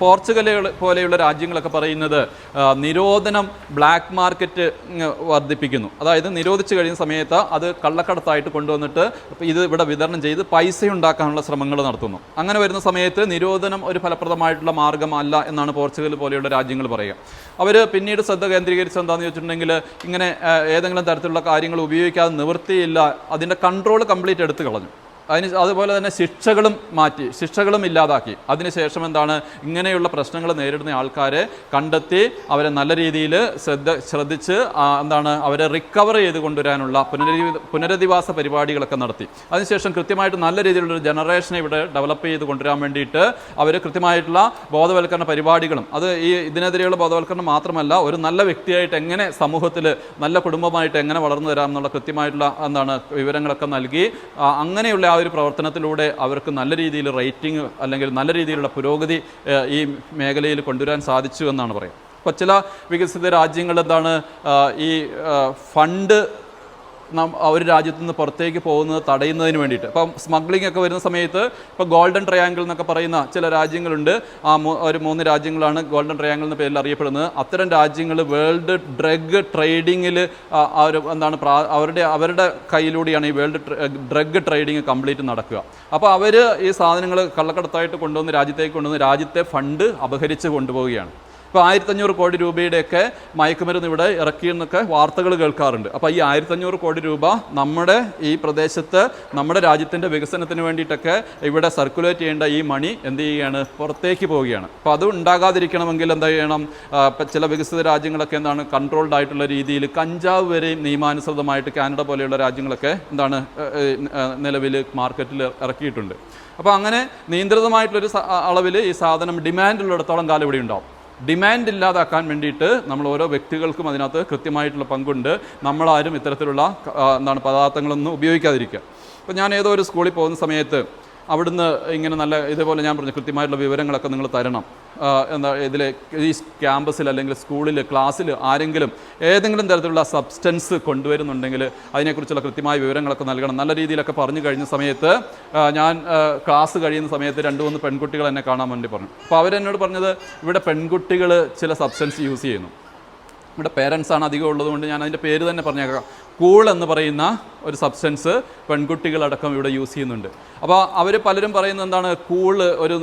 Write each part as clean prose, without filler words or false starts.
Portugal പോലെയുള്ള രാജ്യങ്ങളൊക്കെ പറയുന്നത് നിരോധനം ബ്ലാക്ക് മാർക്കറ്റ് വർദ്ധിപ്പിക്കുന്നു. അതായത് നിരോധിച്ചു കഴിയുന്ന സമയത്ത് അത് കള്ളക്കടത്തായിട്ട് കൊണ്ടുവന്നിട്ട് ഇത് ഇവിടെ വിതരണം ചെയ്ത് പൈസ ഉണ്ടാക്കാനുള്ള ശ്രമങ്ങൾ നടത്തുന്നു. അങ്ങനെ വരുന്ന സമയത്ത് നിരോധനം ഒരു ഫലപ്രദമായിട്ടുള്ള മാർഗ്ഗമല്ല എന്നാണ് പോർച്ചുഗൽ പോലെയുള്ള രാജ്യങ്ങൾ പറയുക. അവർ പിന്നീട് ശ്രദ്ധ കേന്ദ്രീകരിച്ച് എന്താണെന്ന് വെച്ചിട്ടുണ്ടെങ്കിൽ ഇങ്ങനെ ഏതെങ്കിലും തരത്തിലുള്ള കാര്യങ്ങൾ ഉപയോഗിക്കാതെ നിവൃത്തിയില്ല, അതിൻ്റെ കൺട്രോൾ കംപ്ലീറ്റ് എടുത്തു കളഞ്ഞു. അതുപോലെ തന്നെ ശിക്ഷകളും മാറ്റി, ശിക്ഷകളും ഇല്ലാതാക്കി. അതിനുശേഷം എന്താണ്, ഇങ്ങനെയുള്ള പ്രശ്നങ്ങൾ നേരിടുന്ന ആൾക്കാരെ കണ്ടെത്തി അവരെ നല്ല രീതിയിൽ ശ്രദ്ധിച്ച് എന്താണ് അവരെ റിക്കവർ ചെയ്ത് കൊണ്ടുവരാനുള്ള പുനരധിവാസ പരിപാടികളൊക്കെ നടത്തി. അതിനുശേഷം കൃത്യമായിട്ട് നല്ല രീതിയിലുള്ളൊരു ജനറേഷനെ ഇവിടെ ഡെവലപ്പ് ചെയ്ത് കൊണ്ടുവരാൻ വേണ്ടിയിട്ട് അവർ കൃത്യമായിട്ടുള്ള ബോധവൽക്കരണ പരിപാടികളും, അത് ഇതിനെതിരെയുള്ള ബോധവൽക്കരണം മാത്രമല്ല, ഒരു നല്ല വ്യക്തിയായിട്ട് എങ്ങനെ സമൂഹത്തിൽ നല്ല കുടുംബമായിട്ട് എങ്ങനെ വളർന്നു വരാം എന്നുള്ള കൃത്യമായിട്ടുള്ള വിവരങ്ങളൊക്കെ നൽകി അങ്ങനെയുള്ള ഒരു പ്രവർത്തനത്തിലൂടെ അവർക്ക് നല്ല രീതിയിൽ റേറ്റിംഗ് അല്ലെങ്കിൽ നല്ല രീതിയിലുള്ള പുരോഗതി ഈ മേഖലയിൽ കൊണ്ടുവരാൻ സാധിച്ചു എന്നാണ് പറയുക. അപ്പോൾ ചില വികസിത രാജ്യങ്ങൾ എന്താണ് ഈ ഫണ്ട് ഒരു രാജ്യത്തു നിന്ന് പുറത്തേക്ക് പോകുന്നത് തടയുന്നതിന് വേണ്ടിയിട്ട്, ഇപ്പം സ്മഗ്ലിംഗ് ഒക്കെ വരുന്ന സമയത്ത് ഇപ്പോൾ ഗോൾഡൻ ട്രയാങ്കിൾ എന്നൊക്കെ പറയുന്ന ചില രാജ്യങ്ങളുണ്ട്. ഒരു 3 രാജ്യങ്ങളാണ് ഗോൾഡൻ ട്രയാങ്കിൾ എന്ന പേരിൽ അറിയപ്പെടുന്നത്. അത്തരം രാജ്യങ്ങൾ വേൾഡ് ഡ്രഗ് ട്രേഡിങ്ങിൽ എന്താണ് അവരുടെ കയ്യിലൂടെയാണ് ഈ വേൾഡ് ഡ്രഗ് ട്രേഡിങ് കംപ്ലീറ്റ് നടക്കുക. അപ്പോൾ അവർ ഈ സാധനങ്ങൾ കള്ളക്കടത്തായിട്ട് കൊണ്ടുവന്ന് രാജ്യത്തേക്ക് കൊണ്ടുവന്ന് രാജ്യത്തെ ഫണ്ട് അപഹരിച്ച് കൊണ്ടുപോവുകയാണ്. ഇപ്പോൾ 1500 കോടി രൂപയുടെയൊക്കെ മയക്കുമരുന്ന് ഇവിടെ ഇറക്കിയെന്നൊക്കെ വാർത്തകൾ കേൾക്കാറുണ്ട്. അപ്പോൾ ഈ 1500 കോടി രൂപ നമ്മുടെ ഈ പ്രദേശത്ത് നമ്മുടെ രാജ്യത്തിൻ്റെ വികസനത്തിന് വേണ്ടിയിട്ടൊക്കെ ഇവിടെ സർക്കുലേറ്റ് ചെയ്യേണ്ട ഈ മണി എന്ത് ചെയ്യുകയാണ്, പുറത്തേക്ക് പോവുകയാണ്. അപ്പോൾ അത് ഉണ്ടാകാതിരിക്കണമെങ്കിൽ എന്താ ചെയ്യണം, ചില വികസിത രാജ്യങ്ങളൊക്കെ എന്താണ് കൺട്രോൾഡ് ആയിട്ടുള്ള രീതിയിൽ കഞ്ചാവ് വരെയും നിയമാനുസൃതമായിട്ട് കാനഡ പോലെയുള്ള രാജ്യങ്ങളൊക്കെ എന്താണ് നിലവിൽ മാർക്കറ്റിൽ ഇറക്കിയിട്ടുണ്ട്. അപ്പോൾ അങ്ങനെ നിയന്ത്രിതമായിട്ടുള്ളൊരു അളവിൽ ഈ സാധനം ഡിമാൻഡുള്ളിടത്തോളം കാലം ഇവിടെ ഉണ്ടാവും. ഡിമാൻഡ് ഇല്ലാതാക്കാൻ വേണ്ടിയിട്ട് നമ്മൾ ഓരോ വ്യക്തികൾക്കും അതിനകത്ത് കൃത്യമായിട്ടുള്ള പങ്കുണ്ട്. നമ്മളാരും ഇത്തരത്തിലുള്ള പദാർത്ഥങ്ങളൊന്നും ഉപയോഗിക്കാതിരിക്കുക. അപ്പോൾ ഞാൻ ഏതോ ഒരു സ്കൂളിൽ പോകുന്ന സമയത്ത് അവിടുന്ന് ഇങ്ങനെ നല്ല ഇതേപോലെ ഞാൻ പറഞ്ഞു കൃത്യമായിട്ടുള്ള വിവരങ്ങളൊക്കെ നിങ്ങൾ തരണം. ഈ ക്യാമ്പസിൽ അല്ലെങ്കിൽ സ്കൂളിൽ ക്ലാസ്സിൽ ആരെങ്കിലും ഏതെങ്കിലും തരത്തിലുള്ള സബ്സ്റ്റൻസ് കൊണ്ടുവരുന്നുണ്ടെങ്കിൽ അതിനെക്കുറിച്ചുള്ള കൃത്യമായ വിവരങ്ങളൊക്കെ നൽകണം. നല്ല രീതിയിലൊക്കെ പറഞ്ഞു കഴിഞ്ഞ സമയത്ത് ഞാൻ ക്ലാസ് കഴിയുന്ന സമയത്ത് 2-3 പെൺകുട്ടികൾ എന്നെ കാണാൻ വേണ്ടി പറഞ്ഞു. അപ്പോൾ അവരെന്നോട് പറഞ്ഞത് ഇവിടെ പെൺകുട്ടികൾ ചില സബ്സ്റ്റൻസ് യൂസ് ചെയ്യുന്നു. ഇവിടെ പേരൻസാണ് അധികം ഉള്ളതുകൊണ്ട് ഞാൻ അതിൻ്റെ പേര് തന്നെ പറഞ്ഞേക്കാം. കൂൾ എന്ന് പറയുന്ന ഒരു സബ്സ്റ്റൻസ് പെൺകുട്ടികളടക്കം ഇവിടെ യൂസ് ചെയ്യുന്നുണ്ട്. അപ്പോൾ അവർ പലരും പറയുന്നത് എന്താണ്, കൂള് ഒരു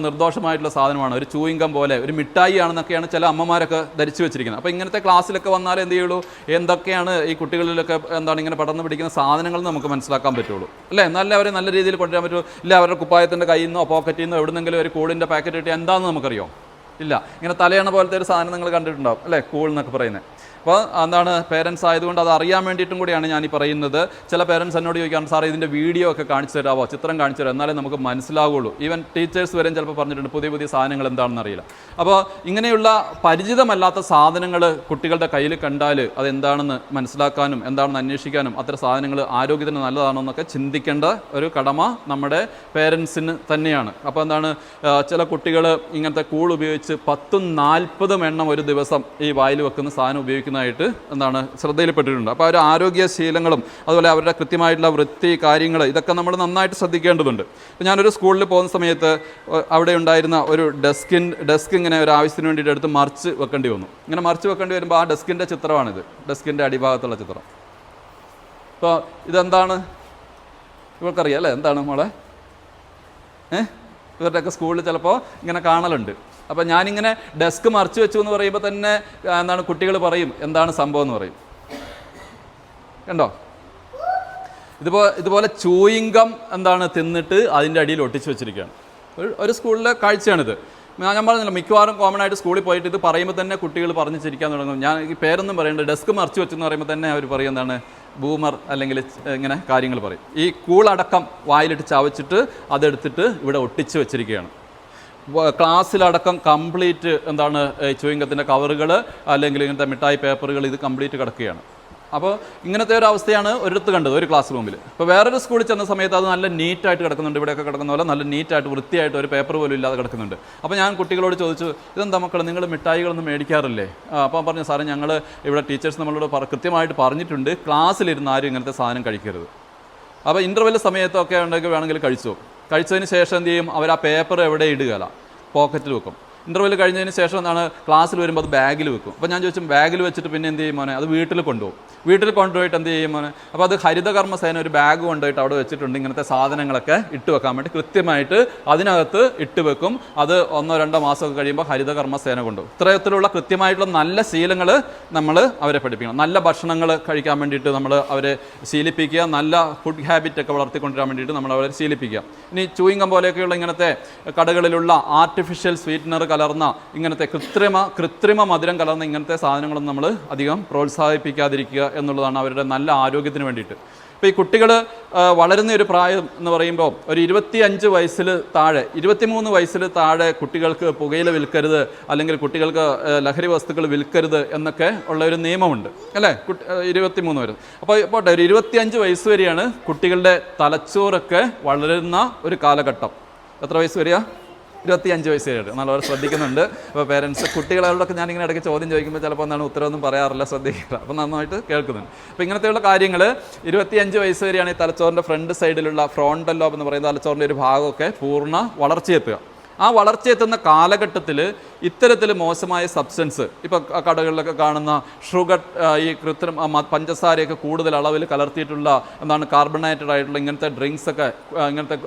നിർദോഷമായിട്ടുള്ള സാധനമാണ്, ഒരു ചൂയിങ്കം പോലെ ഒരു മിഠായി ആണെന്നൊക്കെയാണ് ചില അമ്മമാരൊക്കെ ധരിച്ചു വെച്ചിരിക്കുന്നത്. അപ്പോൾ ഇങ്ങനത്തെ ക്ലാസ്സിലൊക്കെ വന്നാലേ എന്ത് ചെയ്യുള്ളൂ, എന്തൊക്കെയാണ് ഈ കുട്ടികളിലൊക്കെ ഇങ്ങനെ പടർന്നു പിടിക്കുന്ന സാധനങ്ങൾ നമുക്ക് മനസ്സിലാക്കാൻ പറ്റുള്ളൂ അല്ലേ. എന്നാലേ അവരെ നല്ല രീതിയിൽ കൊണ്ടുവരാൻ പറ്റുള്ളൂ. ഇല്ല അവരുടെ കുപ്പായത്തിൻ്റെ കയ്യിൽ നിന്നോ പോക്കറ്റിൽ നിന്നോ എവിടെന്നെങ്കിലും ഒരു കൂളിൻ്റെ പാക്കറ്റ് കിട്ടിയാൽ എന്താണെന്ന് നമുക്കറിയോ? ഇല്ല. ഇങ്ങനെ തലയണ പോലത്തെ ഒരു സാധനം നിങ്ങൾ കണ്ടിട്ടുണ്ടാവും അല്ലേ, കൂൾ എന്നൊക്കെ പറയുന്നത്. അപ്പോൾ പേരൻസ് ആയതുകൊണ്ട് അത് അറിയാൻ വേണ്ടിയിട്ടും കൂടിയാണ് ഞാൻ ഈ പറയുന്നത്. ചില പേരൻസ് എന്നോട് ചോദിക്കാറുണ്ട്, സാറേ ഇതിൻ്റെ വീഡിയോ ഒക്കെ കാണിച്ചു തരാമോ, ചിത്രം കാണിച്ചു തരാം, എന്നാലേ നമുക്ക് മനസ്സിലാവുള്ളൂ. ഈവൻ ടീച്ചേഴ്സ് വരെയും ചിലപ്പോൾ പറഞ്ഞിട്ടുണ്ട് പുതിയ സാധനങ്ങൾ എന്താണെന്ന് അറിയില്ല. അപ്പോൾ ഇങ്ങനെയുള്ള പരിചിതമല്ലാത്ത സാധനങ്ങൾ കുട്ടികളുടെ കയ്യിൽ കണ്ടാൽ അതെന്താണെന്ന് മനസ്സിലാക്കാനും എന്താണെന്ന് അന്വേഷിക്കാനും അത്തരം സാധനങ്ങൾ ആരോഗ്യത്തിന് നല്ലതാണോ എന്നൊക്കെ ചിന്തിക്കേണ്ട ഒരു കടമ നമ്മുടെ പേരൻസിന് തന്നെയാണ്. അപ്പോൾ ചില കുട്ടികൾ ഇങ്ങനത്തെ കൂൾ ഉപയോഗിച്ച് 10-40 എണ്ണം ഒരു ദിവസം ഈ വായിൽ വെക്കുന്ന സാധനം ഉപയോഗിക്കുന്നതായിട്ട് ശ്രദ്ധയിൽപ്പെട്ടിട്ടുണ്ട്. അപ്പോൾ അവർ ആരോഗ്യശീലങ്ങളും അതുപോലെ അവരുടെ കൃത്യമായിട്ടുള്ള വൃത്തി കാര്യങ്ങൾ ഇതൊക്കെ നമ്മൾ നന്നായിട്ട് ശ്രദ്ധിക്കേണ്ടതുണ്ട്. ഇപ്പോൾ ഞാനൊരു സ്കൂളിൽ പോകുന്ന സമയത്ത് അവിടെ ഉണ്ടായിരുന്ന ഒരു ഡെസ്ക് ഇങ്ങനെ ഒരു ആവശ്യത്തിന് വേണ്ടിയിട്ട് എടുത്ത് മറിച്ച് വെക്കേണ്ടി വന്നു. ഇങ്ങനെ മറിച്ച് വെക്കേണ്ടി വരുമ്പോൾ ആ ഡെസ്കിൻ്റെ ചിത്രമാണിത്, ഡെസ്കിൻ്റെ അടിഭാഗത്തുള്ള ചിത്രം. അപ്പോൾ ഇതെന്താണ് ഇവർക്കറിയാം അല്ലേ, എന്താണ് മോളെ? ഇവരുടെയൊക്കെ സ്കൂളിൽ ചിലപ്പോൾ ഇങ്ങനെ കാണലുണ്ട്. അപ്പോൾ ഞാനിങ്ങനെ ഡെസ്ക് മറിച്ച് വെച്ചു എന്ന് പറയുമ്പോൾ തന്നെ കുട്ടികൾ പറയും എന്താണ് സംഭവം എന്ന് പറയും. കണ്ടോ, ഇതുപോലെ ചൂയിങ്കം തിന്നിട്ട് അതിൻ്റെ അടിയിൽ ഒട്ടിച്ച് വെച്ചിരിക്കുകയാണ്. ഒരു സ്കൂളിലെ കാഴ്ചയാണിത്. ഞാൻ പറഞ്ഞില്ല, മിക്കവാറും കോമൺ ആയിട്ട് സ്കൂളിൽ പോയിട്ട് ഇത് പറയുമ്പോൾ തന്നെ കുട്ടികൾ പറഞ്ഞു ചിരിക്കാൻ തുടങ്ങും. ഞാൻ ഈ പേരൊന്നും പറയേണ്ടത്, ഡെസ്ക് മറിച്ച് വെച്ചെന്ന് പറയുമ്പോൾ തന്നെ അവർ പറയും ബൂമർ അല്ലെങ്കിൽ ഇങ്ങനെ കാര്യങ്ങൾ പറയും. ഈ കൂളടക്കം വായിലിട്ട് ചവച്ചിട്ട് അതെടുത്തിട്ട് ഇവിടെ ഒട്ടിച്ച് വെച്ചിരിക്കുകയാണ്. ക്ലാസ്സിലടക്കം കംപ്ലീറ്റ് ചൂയിങ്കത്തിൻ്റെ കവറുകൾ അല്ലെങ്കിൽ ഇങ്ങനത്തെ മിഠായി പേപ്പറുകൾ ഇത് കംപ്ലീറ്റ് കിടക്കുകയാണ്. അപ്പോൾ ഇങ്ങനത്തെ ഒരു അവസ്ഥയാണ് ഒരിടത്ത് കണ്ടത്, ഒരു ക്ലാസ് റൂമിൽ. ഇപ്പോൾ വേറൊരു സ്കൂളിൽ ചെന്ന സമയത്ത് അത് നല്ല നീറ്റായിട്ട് കിടക്കുന്നുണ്ട്, ഇവിടെയൊക്കെ കിടക്കുന്ന പോലെ നല്ല നീറ്റായിട്ട് വൃത്തിയായിട്ട് ഒരു പേപ്പർ പോലും ഇല്ലാതെ കിടക്കുന്നുണ്ട്. അപ്പോൾ ഞാൻ കുട്ടികളോട് ചോദിച്ചു, ഇതെന്താ മക്കൾ, നിങ്ങൾ മിഠായികളൊന്നും മേടിക്കാറില്ലേ? അപ്പോൾ പറഞ്ഞു, സാറേ ഞങ്ങൾ ഇവിടെ ടീച്ചേഴ്സ് നമ്മളോട് കൃത്യമായിട്ട് പറഞ്ഞിട്ടുണ്ട് ക്ലാസ്സിലിരുന്ന് ആരും ഇങ്ങനത്തെ സാധനം കഴിക്കരുത്. അപ്പോൾ ഇൻ്റർവെൽ സമയത്തൊക്കെ ഉണ്ടെങ്കിൽ വേണമെങ്കിൽ കഴിച്ചതിന് ശേഷം എന്ത് ചെയ്യും, അവർ ആ പേപ്പർ എവിടെ ഇടുകയില്ല, പോക്കറ്റിൽ വെക്കും. ഇൻ്റർവെൽ കഴിഞ്ഞതിന് ശേഷം എന്താണ് ക്ലാസ്സിൽ വരുമ്പോൾ അത് ബാഗിൽ വെക്കും. അപ്പോൾ ഞാൻ ചോദിച്ചു ബാഗിൽ വെച്ചിട്ട് പിന്നെ എന്ത് ചെയ്യും മോനെ, അത് വീട്ടിൽ കൊണ്ടുപോകും. വീട്ടിൽ കൊണ്ടുപോയിട്ട് എന്ത് ചെയ്യും മോനെ, അപ്പോൾ അത് ഹരിതകർമ്മസേന ഒരു ബാഗ് കൊണ്ടുപോയിട്ട് അവിടെ വെച്ചിട്ടുണ്ട്. ഇങ്ങനത്തെ സാധനങ്ങളൊക്കെ ഇട്ട് വെക്കാൻ വേണ്ടി കൃത്യമായിട്ട് അതിനകത്ത് ഇട്ട് വെക്കും. അത് 1-2 മാസമൊക്കെ കഴിയുമ്പോൾ ഹരിതകർമ്മസേന കൊണ്ടുപോകും. ഇത്തരത്തിലുള്ള കൃത്യമായിട്ടുള്ള നല്ല ശീലങ്ങൾ നമ്മൾ അവരെ പഠിപ്പിക്കണം. നല്ല ഭക്ഷണങ്ങൾ കഴിക്കാൻ വേണ്ടിയിട്ട് നമ്മൾ അവരെ ശീലിപ്പിക്കുക. നല്ല ഫുഡ് ഹാബിറ്റൊക്കെ വളർത്തിക്കൊണ്ടുവരാൻ വേണ്ടിയിട്ട് നമ്മൾ അവരെ ശീലിപ്പിക്കുക. ഇനി ചൂയിങ്കം പോലെയൊക്കെയുള്ള ഇങ്ങനത്തെ കടകളിലുള്ള ആർട്ടിഫിഷ്യൽ സ്വീറ്റ്നർ കലർന്ന ഇങ്ങനത്തെ കൃത്രിമ മധുരം കലർന്ന ഇങ്ങനത്തെ സാധനങ്ങളൊന്നും നമ്മൾ അധികം പ്രോത്സാഹിപ്പിക്കാതിരിക്കുക എന്നുള്ളതാണ് അവരുടെ നല്ല ആരോഗ്യത്തിന് വേണ്ടിയിട്ട്. ഇപ്പോൾ ഈ കുട്ടികൾ വളരുന്ന ഒരു പ്രായം എന്ന് പറയുമ്പോൾ ഒരു 25 വയസ്സിൽ താഴെ 23 വയസ്സിൽ താഴെ കുട്ടികൾക്ക് പുകയില വിൽക്കരുത്, അല്ലെങ്കിൽ കുട്ടികൾക്ക് ലഹരി വസ്തുക്കൾ വിൽക്കരുത് എന്നൊക്കെ ഉള്ള ഒരു നിയമമുണ്ട് അല്ലേ. 23 വരെ. അപ്പോൾ പോട്ടെ, ഒരു 25 വയസ്സ് വരെയാണ് കുട്ടികളുടെ തലച്ചോറൊക്കെ വളരുന്ന ഒരു കാലഘട്ടം. എത്ര വയസ്സ് വരെയാ? 25 വയസ്സ് വരെയാണ്. നല്ലപോലെ ശ്രദ്ധിക്കുന്നുണ്ട്. അപ്പോൾ പേരൻസ് കുട്ടികളോടൊക്കെ ഞാനിങ്ങനെ ഇടയ്ക്ക് ചോദ്യം ചോദിക്കുമ്പോൾ ചിലപ്പോൾ എന്താണ് ഉത്തരവൊന്നും പറയാറില്ല, ശ്രദ്ധിക്കുക. അപ്പോൾ നന്നായിട്ട് കേൾക്കുന്നുണ്ട്. അപ്പോൾ ഇങ്ങനത്തെയുള്ള കാര്യങ്ങൾ 25 വയസ്സ് വരെയാണ് ഈ തലച്ചോറിൻ്റെ ഫ്രണ്ട് സൈഡിലുള്ള ഫ്രോണ്ടൽ ലോബ് എന്ന് പറയുന്ന തലച്ചോറിൻ്റെ ഒരു ഭാഗമൊക്കെ പൂർണ്ണ വളർച്ചയെത്തുക. ആ വളർച്ചയെത്തുന്ന കാലഘട്ടത്തിൽ ഇത്തരത്തിൽ മോശമായ സബ്സ്റ്റൻസ്, ഇപ്പോൾ കടകളിലൊക്കെ കാണുന്ന ഷുഗർ, ഈ പഞ്ചസാരയൊക്കെ കൂടുതൽ അളവിൽ കലർത്തിയിട്ടുള്ള കാർബണേറ്റഡ് ആയിട്ടുള്ള ഇങ്ങനത്തെ ഡ്രിങ്ക്സൊക്കെ, ഇങ്ങനത്തെ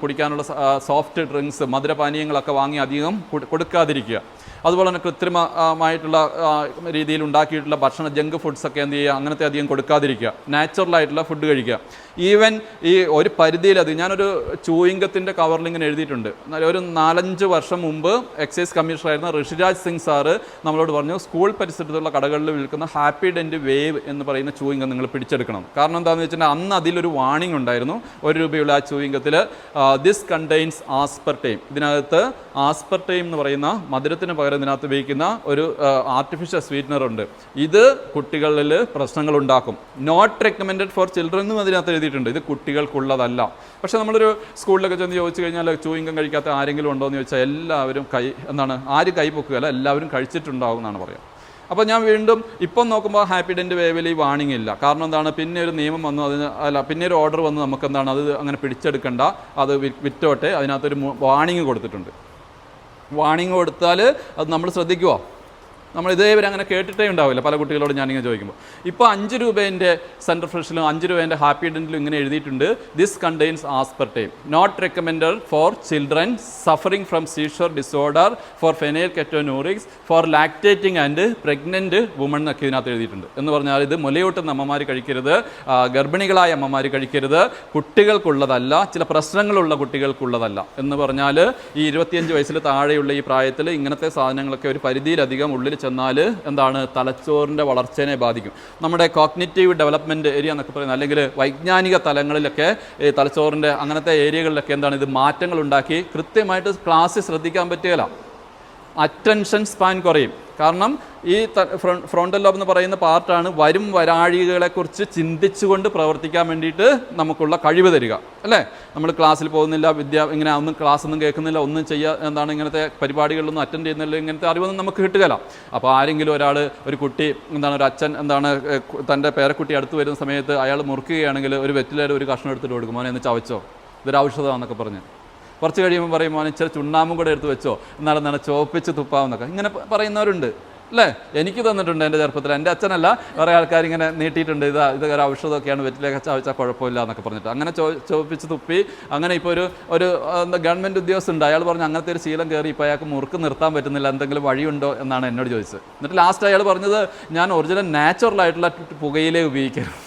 കുടിക്കാനുള്ള സോഫ്റ്റ് ഡ്രിങ്ക്സ്, മധുരപാനീയങ്ങളൊക്കെ വാങ്ങി അധികം കൊടുക്കാതിരിക്കുക. അതുപോലെ തന്നെ കൃത്രിമമായിട്ടുള്ള രീതിയിൽ ഉണ്ടാക്കിയിട്ടുള്ള ഭക്ഷണ ജങ്ക് ഫുഡ്സൊക്കെ എന്ത് ചെയ്യുക, അങ്ങനത്തെ അധികം കൊടുക്കാതിരിക്കുക. നാച്ചുറലായിട്ടുള്ള ഫുഡ് കഴിക്കുക. ഈവൻ ഈ ഒരു പരിധിയിലധികം, ഞാനൊരു ചൂയിങ്കത്തിൻ്റെ കവറിൽ ഇങ്ങനെ എഴുതിയിട്ടുണ്ട്. ഒരു 4-5 വർഷം മുമ്പ് എക്സൈസ് കമ്മീഷണറായിരുന്ന ഋഷിരാജ് സിംഗ് സാറ് നമ്മളോട് പറഞ്ഞു, സ്കൂൾ പരിസരത്തുള്ള കടകളിൽ വിൽക്കുന്ന ഹാപ്പി ഡെൻറ്റ് വേവ് എന്ന് പറയുന്ന ചൂയിങ്കം നിങ്ങൾ പിടിച്ചെടുക്കണം. കാരണം എന്താണെന്ന് വെച്ചിട്ടുണ്ടെങ്കിൽ അന്ന് അതിലൊരു വാണിംഗ് ഉണ്ടായിരുന്നു. 1 രൂപയുള്ള ആ ചൂയിങ്കത്തിൽ ദിസ് കണ്ടെയ്ൻസ് ആസ്പെർട്ടൈം, ഇതിനകത്ത് ആസ്പെർട്ടൈം എന്ന് പറയുന്ന മധുരത്തിന് പകരം ഇതിനകത്ത് ഉപയോഗിക്കുന്ന ഒരു ആർട്ടിഫിഷ്യൽ സ്വീറ്റ്നർ ഉണ്ട്. ഇത് കുട്ടികളിൽ പ്രശ്നങ്ങൾ ഉണ്ടാക്കും. നോട്ട് റെക്കമെൻഡഡ് ഫോർ ചിൽഡ്രൻ എന്നും അതിനകത്ത് എഴുതിയിട്ടുണ്ട്. ഇത് കുട്ടികൾക്കുള്ളതല്ല. പക്ഷേ നമ്മളൊരു സ്കൂളിലൊക്കെ ചെന്ന് ചോദിച്ചു കഴിഞ്ഞാൽ ചൂയിങ്കം കഴിക്കാത്ത ആരെങ്കിലും ഉണ്ടോ എന്ന് ചോദിച്ചാൽ എല്ലാവരും ആരും കൈ പൊക്കുകയല്ല, എല്ലാവരും കഴിച്ചിട്ടുണ്ടാവും എന്നാണ് പറയുക. അപ്പോൾ ഞാൻ വീണ്ടും ഇപ്പം നോക്കുമ്പോൾ ഹാപ്പി ഡെൻറ്റ് വേവിൽ ഈ വാണിംഗ് ഇല്ല. കാരണം എന്താണ്, പിന്നെ ഒരു നിയമം വന്നു, പിന്നെ ഒരു ഓർഡർ വന്ന് നമുക്ക് എന്താണ് അത് അങ്ങനെ പിടിച്ചെടുക്കണ്ട, അത് വിറ്റോട്ടെ, അതിനകത്തൊരു വാണിംഗ് കൊടുത്തിട്ടുണ്ട്. വാണിംഗ് കൊടുത്താൽ അത് നമ്മൾ ശ്രദ്ധിക്കുമോ? നമ്മൾ ഇതേവരെ അങ്ങനെ കേട്ടിട്ടേ ഉണ്ടാവില്ല. പല കുട്ടികളോട് ഞാനിങ്ങനെ ചോദിക്കുമ്പോൾ. ഇപ്പോൾ 5 രൂപേൻ്റെ സെൻറ്റർ ഫ്രഷിലും 5 രൂപേൻ്റെ ഹാപ്പി ഡെൻറ്റിലും ഇങ്ങനെ എഴുതിയിട്ടുണ്ട്, this contains aspartame, not recommended for children suffering from seizure disorder, for phenylketonurics, for lactating and pregnant women എന്നൊക്കെ ഇതിനകത്ത് എഴുതിയിട്ടുണ്ട്. എന്ന് പറഞ്ഞാൽ ഇത് മുലയൂട്ടുന്ന അമ്മമാർ കഴിക്കരുത്, ഗർഭിണികളായ അമ്മമാർ കഴിക്കരുത്, കുട്ടികൾക്കുള്ളതല്ല, ചില പ്രശ്നങ്ങളുള്ള കുട്ടികൾക്കുള്ളതല്ല എന്ന് പറഞ്ഞാൽ ഈ 25 വയസ്സിൽ താഴെയുള്ള ഈ പ്രായത്തിൽ ഇങ്ങനത്തെ സാധനങ്ങളൊക്കെ ഒരു പരിധിയിലധികം ഉള്ളിൽ ചെന്നാൽ എന്താണ്, തലച്ചോറിൻ്റെ വളർച്ചയെ ബാധിക്കും. നമ്മുടെ കോഗ്നിറ്റീവ് ഡെവലപ്മെൻറ്റ് ഏരിയ എന്നൊക്കെ പറയുന്നത്, അല്ലെങ്കിൽ വൈജ്ഞാനിക തലങ്ങളിലൊക്കെ ഈ തലച്ചോറിൻ്റെ അങ്ങനത്തെ ഏരിയകളിലൊക്കെ എന്താണ് ഇത് മാറ്റങ്ങൾ ഉണ്ടാക്കി കൃത്യമായിട്ട് ക്ലാസ്സിൽ ശ്രദ്ധിക്കാൻ പറ്റുകയില്ല. അറ്റൻഷൻ സ്പാൻ കുറയും. കാരണം ഈ ഫ്രോണ്ടൽ ലോബ് എന്ന് പറയുന്ന പാർട്ടാണ് വരും വരാഴികളെക്കുറിച്ച് ചിന്തിച്ചുകൊണ്ട് പ്രവർത്തിക്കാൻ വേണ്ടിയിട്ട് നമുക്കുള്ള കഴിവ് തരിക അല്ലേ. നമ്മൾ ക്ലാസ്സിൽ പോകുന്നില്ല, ഇങ്ങനെ ക്ലാസ്സൊന്നും കേൾക്കുന്നില്ല, ഒന്നും ചെയ്യുക ഇങ്ങനത്തെ പരിപാടികളിലൊന്നും അറ്റൻഡ് ചെയ്യുന്നില്ല, ഇങ്ങനത്തെ അറിവൊന്നും നമുക്ക് കിട്ടുകയില്ല. അപ്പോൾ ആരെങ്കിലും ഒരു കുട്ടി ഒരു അച്ഛൻ തൻ്റെ പേരക്കുട്ടി അടുത്ത് വരുന്ന സമയത്ത് അയാൾ മുറുക്കുകയാണെങ്കിൽ ഒരു വെറ്റിലേൽ ഒരു കഷ്ണം എടുത്തിട്ട് കൊടുക്കും, മോനെ എന്ന് ചവച്ചോ, ഇതൊരു ഔഷധമാണെന്നൊക്കെ പറഞ്ഞ്. കുറച്ച് കഴിയുമ്പോൾ പറയും, മോനെ ഇച്ചിരി ചുണ്ണാമ്പും കൂടെ എടുത്ത് വെച്ചോ, എന്നാലും ചോപ്പിച്ച് തുപ്പാവുന്നൊക്കെ ഇങ്ങനെ പറയുന്നവരുണ്ട് അല്ലേ. എനിക്ക് തന്നിട്ടുണ്ട് എൻ്റെ ചെറുപ്പത്തിൽ. എൻ്റെ അച്ഛനല്ല, വേറെ ആൾക്കാർ ഇങ്ങനെ നീട്ടിയിട്ടുണ്ട്, ഇതൊരു ഔഷധമൊക്കെയാണ്, വെറ്റിലേക്ക് ചവച്ചാൽ കുഴപ്പമില്ല എന്നൊക്കെ പറഞ്ഞിട്ട് അങ്ങനെ ചോപ്പിച്ച് തുപ്പി. അങ്ങനെ ഇപ്പോൾ ഒരു ഗവൺമെൻറ് ഉദ്യോഗസ്ഥനുണ്ട്, അയാൾ പറഞ്ഞു അങ്ങനത്തെ ഒരു ശീലം കയറി ഇപ്പോൾ അയാൾക്ക് മുറുക്ക് നിർത്താൻ പറ്റുന്നില്ല, എന്തെങ്കിലും വഴിയുണ്ടോ എന്നാണ് എന്നോട് ചോദിച്ചത്. എന്നിട്ട് ലാസ്റ്റ് അയാൾ പറഞ്ഞത്, ഞാൻ ഒറിജിനൽ നാച്ചുറലായിട്ടുള്ള പുകയിലേ ഉപയോഗിക്കരുത്,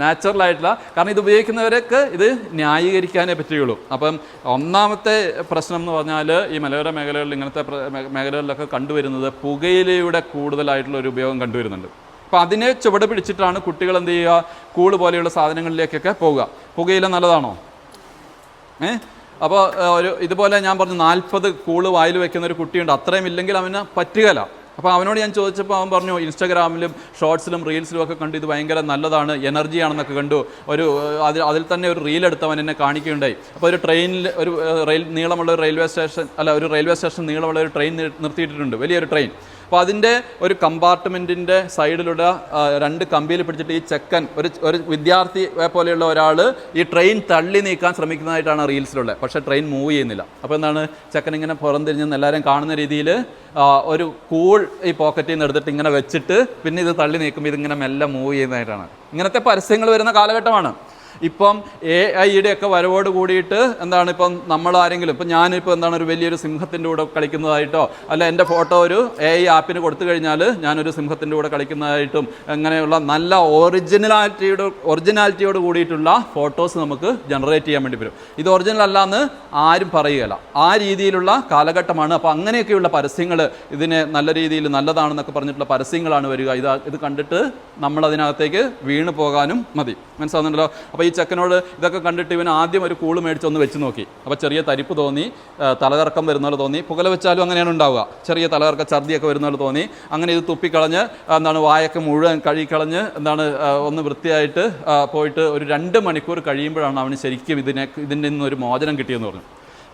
നാച്ചുറലായിട്ടുള്ള, കാരണം ഇത് ഉപയോഗിക്കുന്നവരൊക്കെ ഇത് ന്യായീകരിക്കാനേ പറ്റുകയുള്ളൂ. അപ്പം ഒന്നാമത്തെ പ്രശ്നം എന്ന് പറഞ്ഞാൽ ഈ മലയോര മേഖലകളിൽ ഇങ്ങനത്തെ മേഖലകളിലൊക്കെ കണ്ടുവരുന്നത് പുകയിലയുടെ കൂടുതലായിട്ടുള്ള ഒരു ഉപയോഗം കണ്ടുവരുന്നുണ്ട്. അപ്പോൾ അതിനെ ചുവട് പിടിച്ചിട്ടാണ് കുട്ടികൾ എന്ത് ചെയ്യുക, കൂള് പോലെയുള്ള സാധനങ്ങളിലേക്കൊക്കെ പോവുക. പുകയില നല്ലതാണോ? അപ്പോൾ ഇതുപോലെ ഞാൻ പറഞ്ഞു 40 കൂള് വായിൽ വെക്കുന്ന ഒരു കുട്ടിയുണ്ട്, അത്രയും ഇല്ലെങ്കിൽ അവന് പറ്റുകയില്ല. അപ്പോൾ അവനോട് ഞാൻ ചോദിച്ചപ്പോൾ അവൻ പറഞ്ഞു, ഇൻസ്റ്റാഗ്രാമിലും ഷോർട്സിലും റീൽസിലും ഒക്കെ കണ്ടു ഇത് ഭയങ്കര നല്ലതാണ്, എനർജിയാണെന്നൊക്കെ കണ്ടു. അതിൽ തന്നെ ഒരു റീൽ എടുത്തവൻ എന്നെ കാണിക്കുകയുണ്ടായി. അപ്പോൾ ഒരു ട്രെയിനിൽ നീളമുള്ള ഒരു റെയിൽവേ സ്റ്റേഷൻ നീളമുള്ള ഒരു ട്രെയിൻ നിർത്തിയിട്ടുണ്ട്, വലിയൊരു ട്രെയിൻ. അപ്പോൾ അതിൻ്റെ ഒരു കമ്പാർട്ട്മെൻറ്റിൻ്റെ സൈഡിലൂടെ 2 കമ്പിയിൽ പിടിച്ചിട്ട് ഈ ചെക്കൻ ഒരു വിദ്യാർത്ഥി പോലെയുള്ള ഒരാൾ ഈ ട്രെയിൻ തള്ളി നീക്കാൻ ശ്രമിക്കുന്നതായിട്ടാണ് റീൽസിലുള്ളത്. പക്ഷേ ട്രെയിൻ മൂവ് ചെയ്യുന്നില്ല. അപ്പോൾ എന്താണ്, ചെക്കൻ ഇങ്ങനെ പുറംതിരിഞ്ഞെന്ന് എല്ലാവരും കാണുന്ന രീതിയിൽ ഒരു കൂൾ ഈ പോക്കറ്റിൽ നിന്ന് എടുത്തിട്ട് ഇങ്ങനെ വെച്ചിട്ട് പിന്നെ ഇത് തള്ളി നീക്കുമ്പോൾ ഇതിങ്ങനെ മെല്ലെ മൂവ് ചെയ്യുന്നതായിട്ടാണ്. ഇങ്ങനത്തെ പരസ്യങ്ങൾ വരുന്ന കാലഘട്ടമാണ്. ഇപ്പം AI ഒക്കെ വരവോട് കൂടിയിട്ട് എന്താണ്, ഇപ്പം നമ്മളാരെങ്കിലും ഇപ്പം ഞാനിപ്പോൾ എന്താണ് ഒരു വലിയൊരു സിംഹത്തിൻ്റെ കൂടെ കളിക്കുന്നതായിട്ടോ അല്ല എൻ്റെ ഫോട്ടോ ഒരു AI ആപ്പിന് കൊടുത്തു കഴിഞ്ഞാൽ ഞാനൊരു സിംഹത്തിൻ്റെ കൂടെ കളിക്കുന്നതായിട്ടും അങ്ങനെയുള്ള നല്ല ഒറിജിനാലിറ്റിയോട് കൂടിയിട്ടുള്ള ഫോട്ടോസ് നമുക്ക് ജനറേറ്റ് ചെയ്യാൻ വേണ്ടി വരും. ഇത് ഒറിജിനൽ അല്ലാന്ന് ആരും പറയുകയില്ല. ആ രീതിയിലുള്ള കാലഘട്ടമാണ്. അപ്പോൾ അങ്ങനെയൊക്കെയുള്ള പരസ്യങ്ങൾ ഇതിനെ നല്ല രീതിയിൽ നല്ലതാണെന്നൊക്കെ പറഞ്ഞിട്ടുള്ള പരസ്യങ്ങളാണ് വരിക. ഇത് കണ്ടിട്ട് നമ്മളതിനകത്തേക്ക് വീണ് പോകാനും മതി. മനസ്സിലാവുന്നുണ്ടല്ലോ? അപ്പോൾ ഈ ചെക്കനോട് ഇതൊക്കെ കണ്ടിട്ട് ഇവൻ ആദ്യം ഒരു കൂള് മേടിച്ചൊന്ന് വെച്ച് നോക്കി. അപ്പോൾ ചെറിയ തരിപ്പ് തോന്നി, തലകറക്കം വരുന്ന പോലെ തോന്നി. പുകല വെച്ചാലും അങ്ങനെയാണ് ഉണ്ടാവുക, ചെറിയ തലകറക്കം ഛർദിയൊക്കെ വരുന്ന പോലെ തോന്നി. അങ്ങനെ ഇത് തുപ്പിക്കളഞ്ഞ് എന്താണ് വായൊക്കെ മുഴുവൻ കഴുകിക്കളഞ്ഞ് എന്താണ് ഒന്ന് വൃത്തിയായിട്ട് പോയിട്ട് ഒരു 2 മണിക്കൂർ കഴിയുമ്പോഴാണ് അവന് ശരിക്കും ഇതിൻ്റെ നിന്നൊരു മോചനം കിട്ടിയെന്ന് പറഞ്ഞു.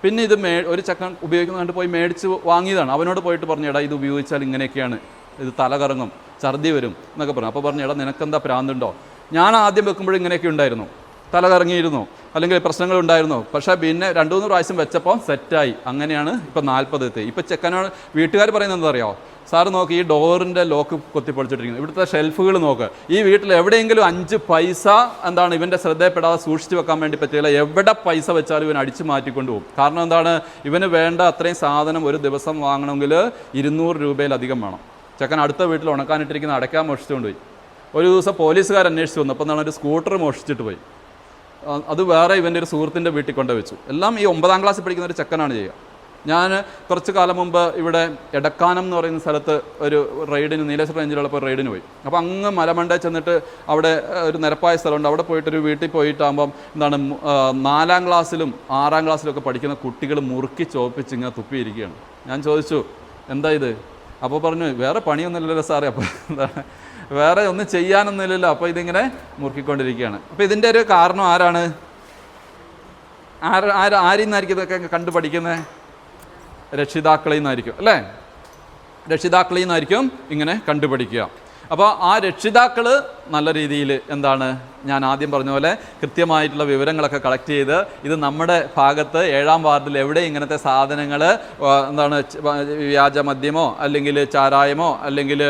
പിന്നെ ഇത് ഒരു ചെക്കൻ ഉപയോഗിക്കുന്നതുകൊണ്ട് പോയി മേടിച്ച് വാങ്ങിയതാണ്. അവനോട് പോയിട്ട് പറഞ്ഞു, എടാ ഇത് ഉപയോഗിച്ചാൽ ഇങ്ങനെയൊക്കെയാണ്, ഇത് തലകറങ്ങും, ഛർദി വരും എന്നൊക്കെ പറഞ്ഞു. അപ്പോൾ പറഞ്ഞു, എടാ നിനക്കെന്താ ഭ്രാന്തുണ്ടോ? ഞാൻ ആദ്യം വെക്കുമ്പോഴും ഇങ്ങനെയൊക്കെ ഉണ്ടായിരുന്നു, തല കറങ്ങിയിരുന്നു, അല്ലെങ്കിൽ പ്രശ്നങ്ങളുണ്ടായിരുന്നു. പക്ഷേ പിന്നെ 2-3 പ്രാവശ്യം വെച്ചപ്പോൾ സെറ്റായി. അങ്ങനെയാണ് ഇപ്പോൾ 40 എത്തി. ഇപ്പോൾ ചെക്കനോട് വീട്ടുകാർ പറയുന്നത് എന്താ അറിയോ? സാറ് നോക്കി, ഈ ഡോറിൻ്റെ ലോക്ക് കൊത്തിപ്പൊളിച്ചിട്ടിരിക്കുന്നത്, ഇവിടുത്തെ ഷെൽഫുകൾ നോക്ക്. ഈ വീട്ടിൽ എവിടെയെങ്കിലും 5 പൈസ എന്താണ് ഇവൻ്റെ ശ്രദ്ധയപ്പെടാതെ സൂക്ഷിച്ച് വെക്കാൻ വേണ്ടി പറ്റില്ല. എവിടെ പൈസ വെച്ചാലും ഇവൻ അടിച്ചു മാറ്റിക്കൊണ്ട് പോകും. കാരണം എന്താണ്, ഇവന് വേണ്ട അത്രയും സാധനം ഒരു ദിവസം വാങ്ങണമെങ്കിൽ 200 രൂപയിലധികം വേണം. ചെക്കൻ അടുത്ത വീട്ടിൽ ഉണക്കാനിട്ടിരിക്കുന്ന അടയ്ക്കാൻ മോഷിച്ചുകൊണ്ട് പോയി. ഒരു ദിവസം പോലീസുകാർ അന്വേഷിച്ച് വന്നു. അപ്പോൾ എന്താണ്, ഒരു സ്കൂട്ടർ മോഷിച്ചിട്ട് പോയി. അത് വേറെ ഇവൻ്റെ ഒരു സുഹൃത്തിൻ്റെ വീട്ടിൽ കൊണ്ടുവച്ചു. എല്ലാം ഈ 9ാം ക്ലാസ്സിൽ പഠിക്കുന്ന ഒരു ചെക്കനാണ് ചെയ്യുക. ഞാൻ കുറച്ച് കാലം മുമ്പ് ഇവിടെ എടക്കാനം എന്ന് പറയുന്ന സ്ഥലത്ത് ഒരു റൈഡിന്, നീലേശ്വരം റേഞ്ചിലുള്ളപ്പോൾ റൈഡിന് പോയി. അപ്പോൾ അങ്ങ് മലമണ്ടയിൽ ചെന്നിട്ട് അവിടെ ഒരു നിരപ്പായ സ്ഥലമുണ്ട്. അവിടെ പോയിട്ടൊരു വീട്ടിൽ പോയിട്ടാകുമ്പം എന്താണ് 4ാം ക്ലാസ്സിലും 6ാം ക്ലാസ്സിലും ഒക്കെ പഠിക്കുന്ന കുട്ടികൾ മുറുക്കി ചോപ്പിച്ച് ഇങ്ങനെ തുപ്പിയിരിക്കുകയാണ്. ഞാൻ ചോദിച്ചു, എന്താ ഇത്? അപ്പോൾ പറഞ്ഞു, വേറെ പണിയൊന്നുമില്ലല്ലോ സാറേ. അപ്പോൾ എന്താണ്, വേറെ ഒന്നും ചെയ്യാനൊന്നുമില്ലല്ലോ, അപ്പോൾ ഇതിങ്ങനെ മുറുക്കിക്കൊണ്ടിരിക്കുകയാണ്. അപ്പോൾ ഇതിൻ്റെ ഒരു കാരണം ആരാണ്? ആരിൽ നിന്നായിരിക്കും ഇതൊക്കെ കണ്ടു പഠിക്കുന്നത്? രക്ഷിതാക്കളിൽ നിന്നായിരിക്കും അല്ലേ? രക്ഷിതാക്കളിൽ നിന്നായിരിക്കും ഇങ്ങനെ കണ്ടുപഠിക്കുക. അപ്പോൾ ആ രക്ഷിതാക്കൾ നല്ല രീതിയിൽ എന്താണ്, ഞാൻ ആദ്യം പറഞ്ഞ പോലെ കൃത്യമായിട്ടുള്ള വിവരങ്ങളൊക്കെ കളക്ട് ചെയ്ത് ഇത് നമ്മുടെ ഭാഗത്ത് 7ാം വാർഡിൽ എവിടെ ഇങ്ങനത്തെ സാധനങ്ങൾ എന്താണ് വ്യാജ മദ്യമോ അല്ലെങ്കിൽ ചാരായമോ അല്ലെങ്കിൽ